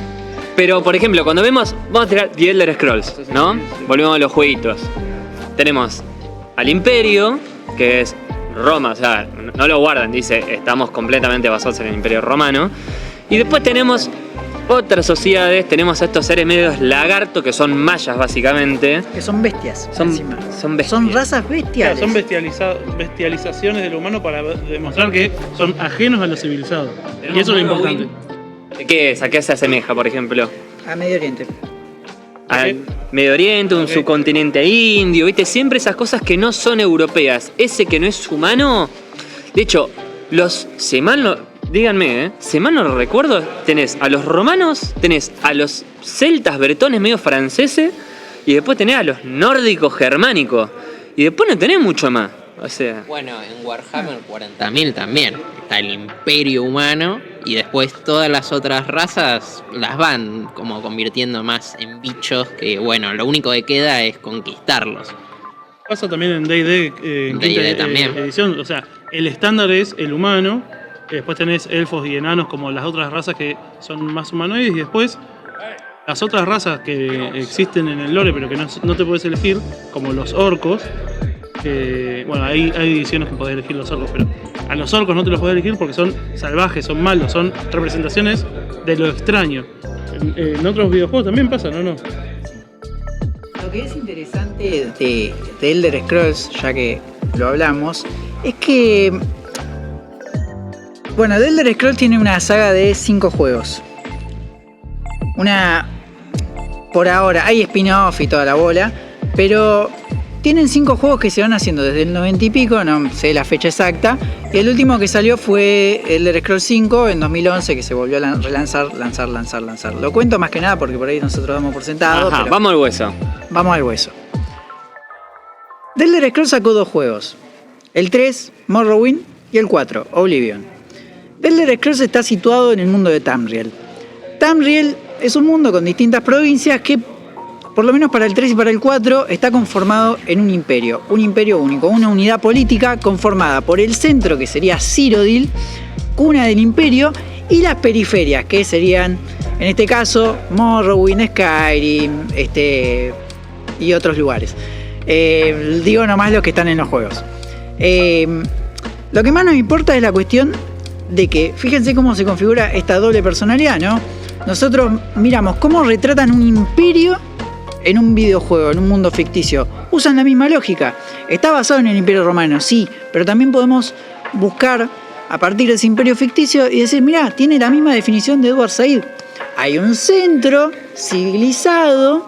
Pero, por ejemplo, cuando vamos a tirar The Elder Scrolls, ¿no? Volvemos a los jueguitos. Tenemos al Imperio, que es Roma, o sea, no lo guardan, dice, estamos completamente basados en el Imperio Romano. Y después tenemos otras sociedades, tenemos a estos seres medios lagartos, que son mayas, básicamente. Que son bestias, son bestias. Son razas bestiales. Son bestializaciones del humano para demostrar que son ajenos a lo civilizado. Y eso es lo importante. ¿Qué es? ¿A qué se asemeja, por ejemplo? A Medio Oriente. Al Medio Oriente, un subcontinente indio, ¿viste? Siempre esas cosas que no son europeas. Ese que no es humano. De hecho, si mal no recuerdo, tenés a los romanos, tenés a los celtas bretones medio franceses, y después tenés a los nórdicos germánicos. Y después no tenés mucho más. O sea. Bueno, en Warhammer 40.000 también está el Imperio Humano y después todas las otras razas las van como convirtiendo más en bichos que, bueno, lo único que queda es conquistarlos. Pasa también en D&D, D&D también. Edición, o sea, el estándar es el humano, después tenés elfos y enanos como las otras razas que son más humanoides, y después las otras razas que existen en el lore pero que no te puedes elegir, como los orcos. Bueno, hay ediciones que podés elegir los orcos, pero a los orcos no te los podés elegir porque son salvajes, son malos, son representaciones de lo extraño. En otros videojuegos también pasa, ¿no? Lo que es interesante de Elder Scrolls, ya que lo hablamos, es que, bueno, The Elder Scrolls tiene una saga de 5 juegos. Por ahora, hay spin-off y toda la bola, pero tienen 5 juegos que se van haciendo desde el 90 y pico, no sé la fecha exacta. Y el último que salió fue Elder Scrolls 5 en 2011, que se volvió a lanzar. Lo cuento más que nada porque por ahí nosotros damos por sentado. Ajá, vamos al hueso. Vamos al hueso. The Elder Scrolls sacó 2 juegos. El 3, Morrowind, y el 4, Oblivion. The Elder Scrolls está situado en el mundo de Tamriel. Tamriel es un mundo con distintas provincias que, por lo menos para el 3 y para el 4, está conformado en un imperio único, una unidad política conformada por el centro, que sería Cyrodiil, cuna del imperio, y las periferias, que serían, en este caso, Morrowind, Skyrim, y otros lugares. Digo nomás los que están en los juegos. Lo que más nos importa es la cuestión de que, fíjense cómo se configura esta doble personalidad, ¿no? Nosotros miramos cómo retratan un imperio en un videojuego, en un mundo ficticio. Usan la misma lógica. Está basado en el Imperio Romano, sí, pero también podemos buscar a partir de ese imperio ficticio y decir, mirá, tiene la misma definición de Edward Said. Hay un centro civilizado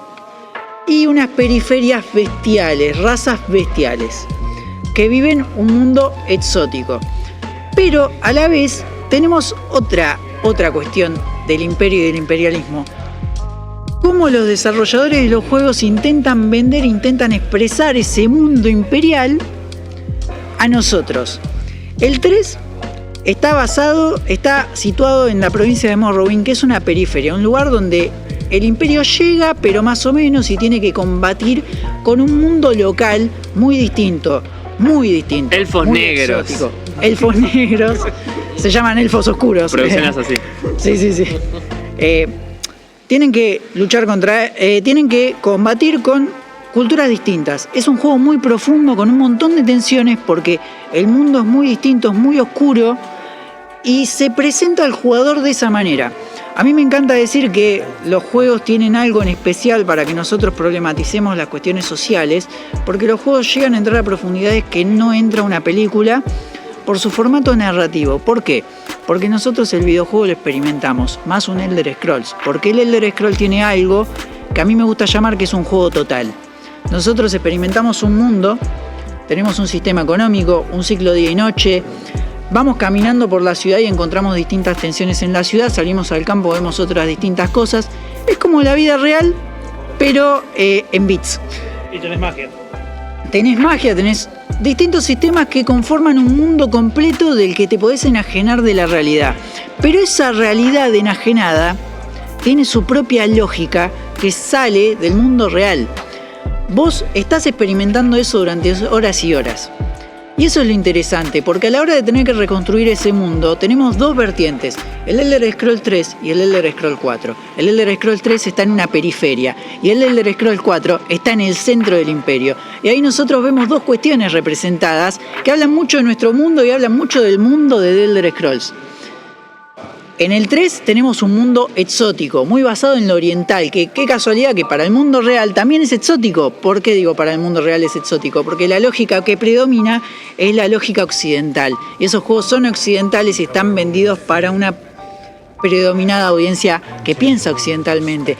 y unas periferias bestiales, razas bestiales, que viven un mundo exótico. Pero a la vez tenemos otra cuestión del imperio y del imperialismo. Cómo los desarrolladores de los juegos intentan vender, intentan expresar ese mundo imperial a nosotros. El 3 está situado en la provincia de Morrowind, que es una periferia, un lugar donde el imperio llega, pero más o menos, y tiene que combatir con un mundo local muy distinto. Elfos muy negros. Exótico. Elfos negros. Se llaman elfos oscuros. Producciones así. Sí. Tienen que luchar tienen que combatir con culturas distintas. Es un juego muy profundo, con un montón de tensiones, porque el mundo es muy distinto, es muy oscuro, y se presenta al jugador de esa manera. A mí me encanta decir que los juegos tienen algo en especial para que nosotros problematicemos las cuestiones sociales, porque los juegos llegan a entrar a profundidades que no entra una película por su formato narrativo. ¿Por qué? Porque nosotros el videojuego lo experimentamos, más un Elder Scrolls, porque el Elder Scrolls tiene algo que a mí me gusta llamar que es un juego total. Nosotros experimentamos un mundo, tenemos un sistema económico, un ciclo día y noche, vamos caminando por la ciudad y encontramos distintas tensiones en la ciudad, salimos al campo, vemos otras distintas cosas. Es como la vida real, pero en bits. Y tenés magia. Tenés magia, tenés distintos sistemas que conforman un mundo completo del que te podés enajenar de la realidad. Pero esa realidad enajenada tiene su propia lógica que sale del mundo real. Vos estás experimentando eso durante horas y horas. Y eso es lo interesante, porque a la hora de tener que reconstruir ese mundo, tenemos dos vertientes, el Elder Scrolls 3 y el Elder Scrolls 4. El Elder Scrolls 3 está en una periferia y el Elder Scrolls 4 está en el centro del imperio. Y ahí nosotros vemos dos cuestiones representadas que hablan mucho de nuestro mundo y hablan mucho del mundo de Elder Scrolls. En el 3 tenemos un mundo exótico, muy basado en lo oriental, que qué casualidad que para el mundo real también es exótico. ¿Por qué digo para el mundo real es exótico? Porque la lógica que predomina es la lógica occidental. Y esos juegos son occidentales y están vendidos para una predominada audiencia que piensa occidentalmente.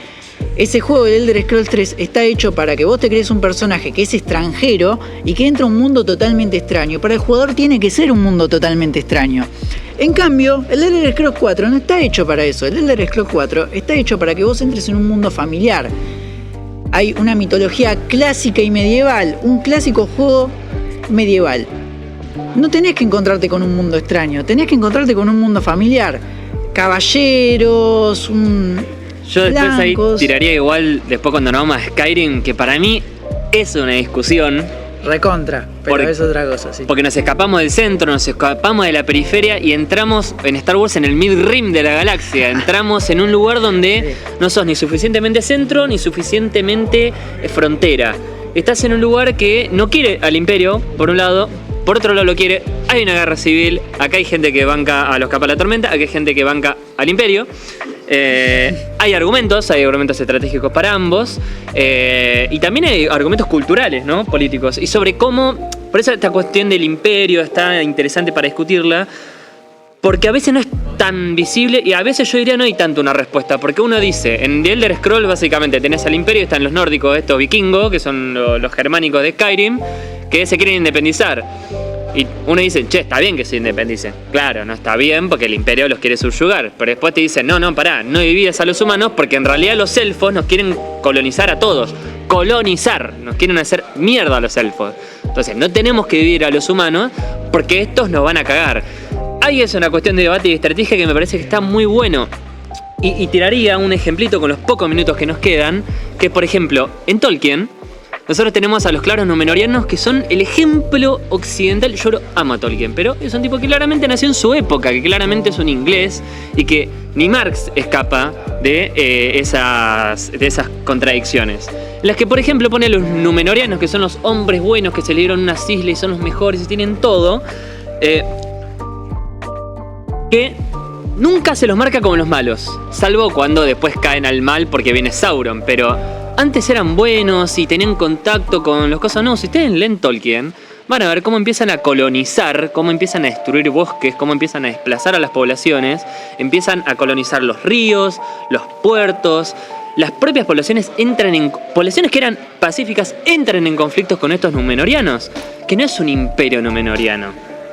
Ese juego del Elder Scrolls 3 está hecho para que vos te crees un personaje que es extranjero y que entra a un mundo totalmente extraño. Para el jugador tiene que ser un mundo totalmente extraño. En cambio, el Elder Scrolls 4 no está hecho para eso. El Elder Scrolls 4 está hecho para que vos entres en un mundo familiar. Hay una mitología clásica y medieval, un clásico juego medieval. No tenés que encontrarte con un mundo extraño, tenés que encontrarte con un mundo familiar. Caballeros, yo después blancos. ahí tiraría igual, después cuando nos vamos a Skyrim, que para mí es una discusión. Recontra, pero es otra cosa, sí. Porque nos escapamos del centro, nos escapamos de la periferia y entramos en Star Wars en el mid-rim de la galaxia. Entramos en un lugar donde no sos ni suficientemente centro ni suficientemente frontera. Estás en un lugar que no quiere al Imperio, por un lado, por otro lado lo quiere. Hay una guerra civil, acá hay gente que banca a los Capas de la Tormenta, acá hay gente que banca al Imperio. Hay argumentos estratégicos para ambos, y también hay argumentos culturales, ¿no? Políticos, y sobre cómo, por eso esta cuestión del imperio está interesante para discutirla, porque a veces no es tan visible y a veces yo diría no hay tanto una respuesta, porque uno dice, en The Elder Scrolls básicamente tenés al imperio, están los nórdicos, estos vikingos, que son los germánicos de Skyrim, que se quieren independizar. Y uno dice, che, está bien que se independicen. Claro, no está bien porque el imperio los quiere subyugar. Pero después te dicen, no, pará, no dividas a los humanos porque en realidad los elfos nos quieren colonizar a todos. Colonizar, nos quieren hacer mierda a los elfos. Entonces, no tenemos que dividir a los humanos porque estos nos van a cagar. Ahí es una cuestión de debate y estrategia que me parece que está muy bueno. Y tiraría un ejemplito con los pocos minutos que nos quedan, que por ejemplo, en Tolkien, nosotros tenemos a los claros númenóreanos que son el ejemplo occidental. Yo lo amo a Tolkien, pero es un tipo que claramente nació en su época, que claramente es un inglés y que ni Marx escapa de esas contradicciones. En las que, por ejemplo, pone a los númenóreanos, que son los hombres buenos que se le dieron unas islas y son los mejores y tienen todo, que nunca se los marca como los malos, salvo cuando después caen al mal porque viene Sauron, pero antes eran buenos y tenían contacto con los cosas. No, si ustedes leen Tolkien, van a ver cómo empiezan a colonizar, cómo empiezan a destruir bosques, cómo empiezan a desplazar a las poblaciones, empiezan a colonizar los ríos, los puertos. Las propias poblaciones poblaciones que eran pacíficas entran en conflictos con estos númenóreanos, que no es un imperio númenóreano,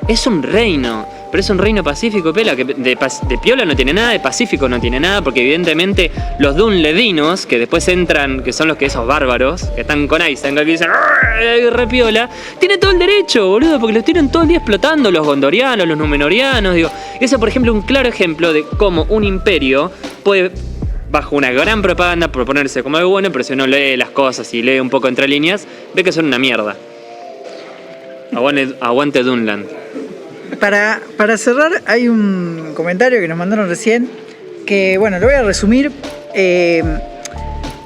es un reino. Pero es un reino pacífico, pela, que de piola no tiene nada, de pacífico no tiene nada, porque evidentemente los dunledinos, que después entran, que son esos bárbaros, que están con Isengard, que dicen re piola, tienen todo el derecho, boludo, porque los tienen todo el día explotando, los gondorianos, los númenóreanos, digo. Eso, por ejemplo, un claro ejemplo de cómo un imperio puede, bajo una gran propaganda, proponerse como algo bueno, pero si uno lee las cosas y lee un poco entre líneas, ve que son una mierda. Aguante Dunland. Para cerrar, hay un comentario que nos mandaron recién, que bueno, lo voy a resumir.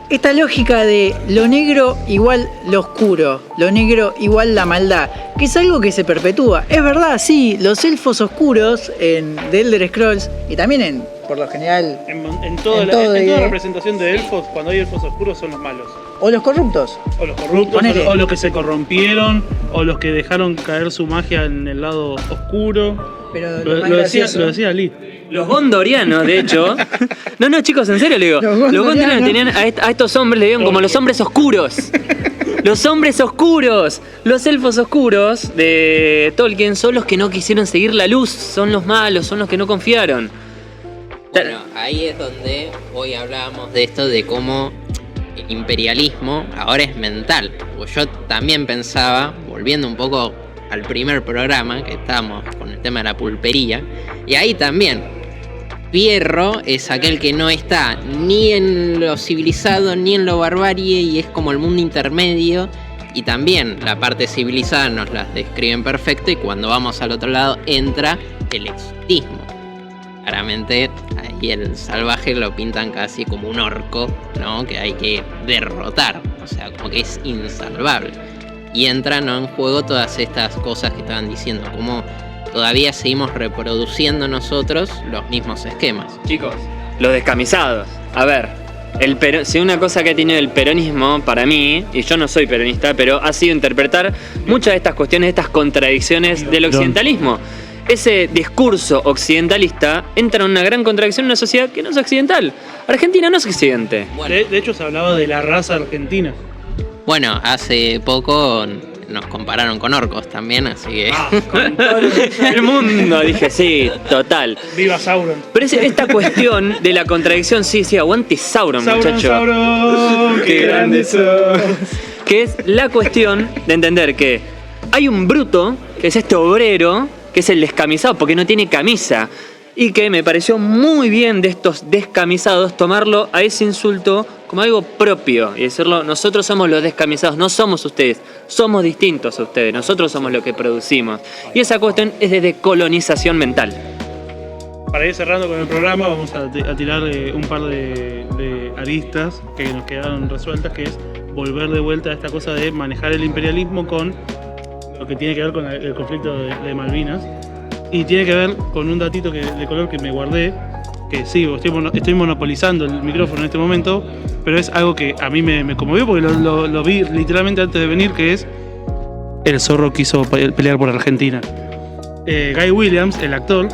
esta lógica de lo negro igual lo oscuro, lo negro igual la maldad, que es algo que se perpetúa. Es verdad, sí, los elfos oscuros en The Elder Scrolls y también por lo general En toda representación de elfos, cuando hay elfos oscuros son los malos. o los corruptos. O los corruptos, o los que se corrompieron, o los que dejaron caer su magia en el lado oscuro. Pero Lo decía Lee. Los gondorianos, de hecho. No, chicos, en serio le digo. Los gondorianos tenían a estos hombres, le digan como los hombres oscuros. Los hombres oscuros. Los elfos oscuros de Tolkien son los que no quisieron seguir la luz. Son los malos, son los que no confiaron. Bueno, ahí es donde hoy hablábamos de esto, de cómo el imperialismo ahora es mental. Pues yo también pensaba, volviendo un poco al primer programa, que estábamos con el tema de la pulpería, y ahí también, Fierro es aquel que no está ni en lo civilizado ni en lo barbarie, y es como el mundo intermedio, y también la parte civilizada nos la describen perfecto, y cuando vamos al otro lado entra el exotismo. Claramente ahí el salvaje lo pintan casi como un orco, ¿no? Que hay que derrotar, o sea, como que es insalvable. Y entran, ¿no?, en juego todas estas cosas que estaban diciendo, como todavía seguimos reproduciendo nosotros los mismos esquemas. Chicos, los descamisados. A ver, si una cosa que ha tenido el peronismo para mí, y yo no soy peronista, pero ha sido interpretar muchas de estas cuestiones, estas contradicciones del occidentalismo. Ese discurso occidentalista entra en una gran contradicción en una sociedad que no es occidental. Argentina no es occidente. Bueno, de hecho se hablaba de la raza argentina. Bueno, hace poco nos compararon con orcos también, así que... Con todo el mundo, dije, sí, total. ¡Viva Sauron! Pero es esta cuestión de la contradicción, sí, aguante Sauron, muchacho. ¡Sauron! ¡Qué grande sos! Que es la cuestión de entender que hay un bruto, que es este obrero, que es el descamisado, porque no tiene camisa. Y que me pareció muy bien de estos descamisados tomarlo a ese insulto como algo propio y decirlo, nosotros somos los descamisados, no somos ustedes, somos distintos a ustedes, nosotros somos lo que producimos. Y esa cuestión es de decolonización mental. Para ir cerrando con el programa, vamos a tirar un par de aristas que nos quedaron resueltas, que es volver de vuelta a esta cosa de manejar el imperialismo con lo que tiene que ver con el conflicto de Malvinas. Y tiene que ver con un datito de color que me guardé, que sí, estoy monopolizando el micrófono en este momento, pero es algo que a mí me conmovió porque lo vi literalmente antes de venir, que es el zorro quiso pelear por Argentina. Guy Williams, el actor,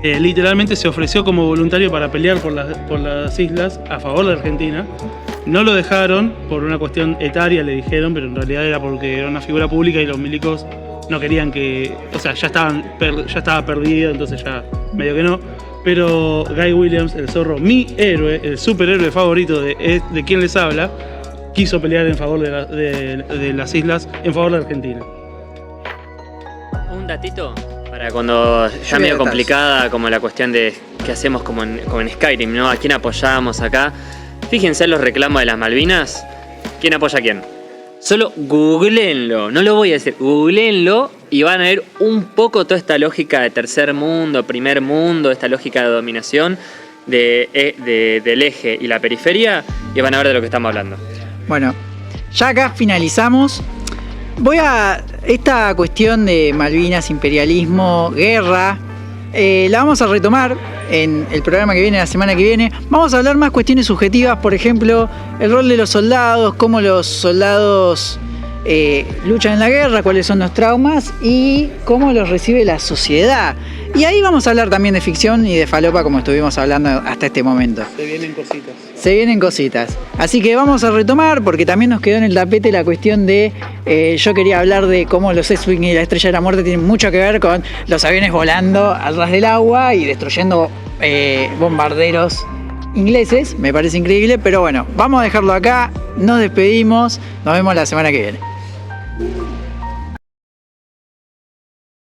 literalmente se ofreció como voluntario para pelear por las islas a favor de Argentina. No lo dejaron por una cuestión etaria, le dijeron, pero en realidad era porque era una figura pública y los milicos no querían que... O sea, ya estaba perdido, entonces ya medio que no. Pero Guy Williams, el zorro, mi héroe, el superhéroe favorito de quien les habla, quiso pelear en favor de las islas, en favor de Argentina. Un datito para cuando ya medio complicada como la cuestión de qué hacemos como en Skyrim, ¿no? ¿A quién apoyamos acá? Fíjense en los reclamos de las Malvinas. ¿Quién apoya a quién? Solo googleenlo, no lo voy a decir, googleenlo y van a ver un poco toda esta lógica de tercer mundo, primer mundo, esta lógica de dominación del eje y la periferia y van a ver de lo que estamos hablando. Bueno, ya acá finalizamos. Esta cuestión de Malvinas, imperialismo, guerra, la vamos a retomar en el programa que viene, la semana que viene. Vamos a hablar más cuestiones subjetivas, por ejemplo, el rol de los soldados, cómo los soldados luchan en la guerra, cuáles son los traumas y cómo los recibe la sociedad. Y ahí vamos a hablar también de ficción y de falopa, como estuvimos hablando hasta este momento. Se vienen cositas. Así que vamos a retomar, porque también nos quedó en el tapete la cuestión de... yo quería hablar de cómo los X-Wing y la Estrella de la Muerte tienen mucho que ver con los aviones volando al ras del agua y destruyendo bombarderos ingleses. Me parece increíble, pero bueno, vamos a dejarlo acá. Nos despedimos. Nos vemos la semana que viene.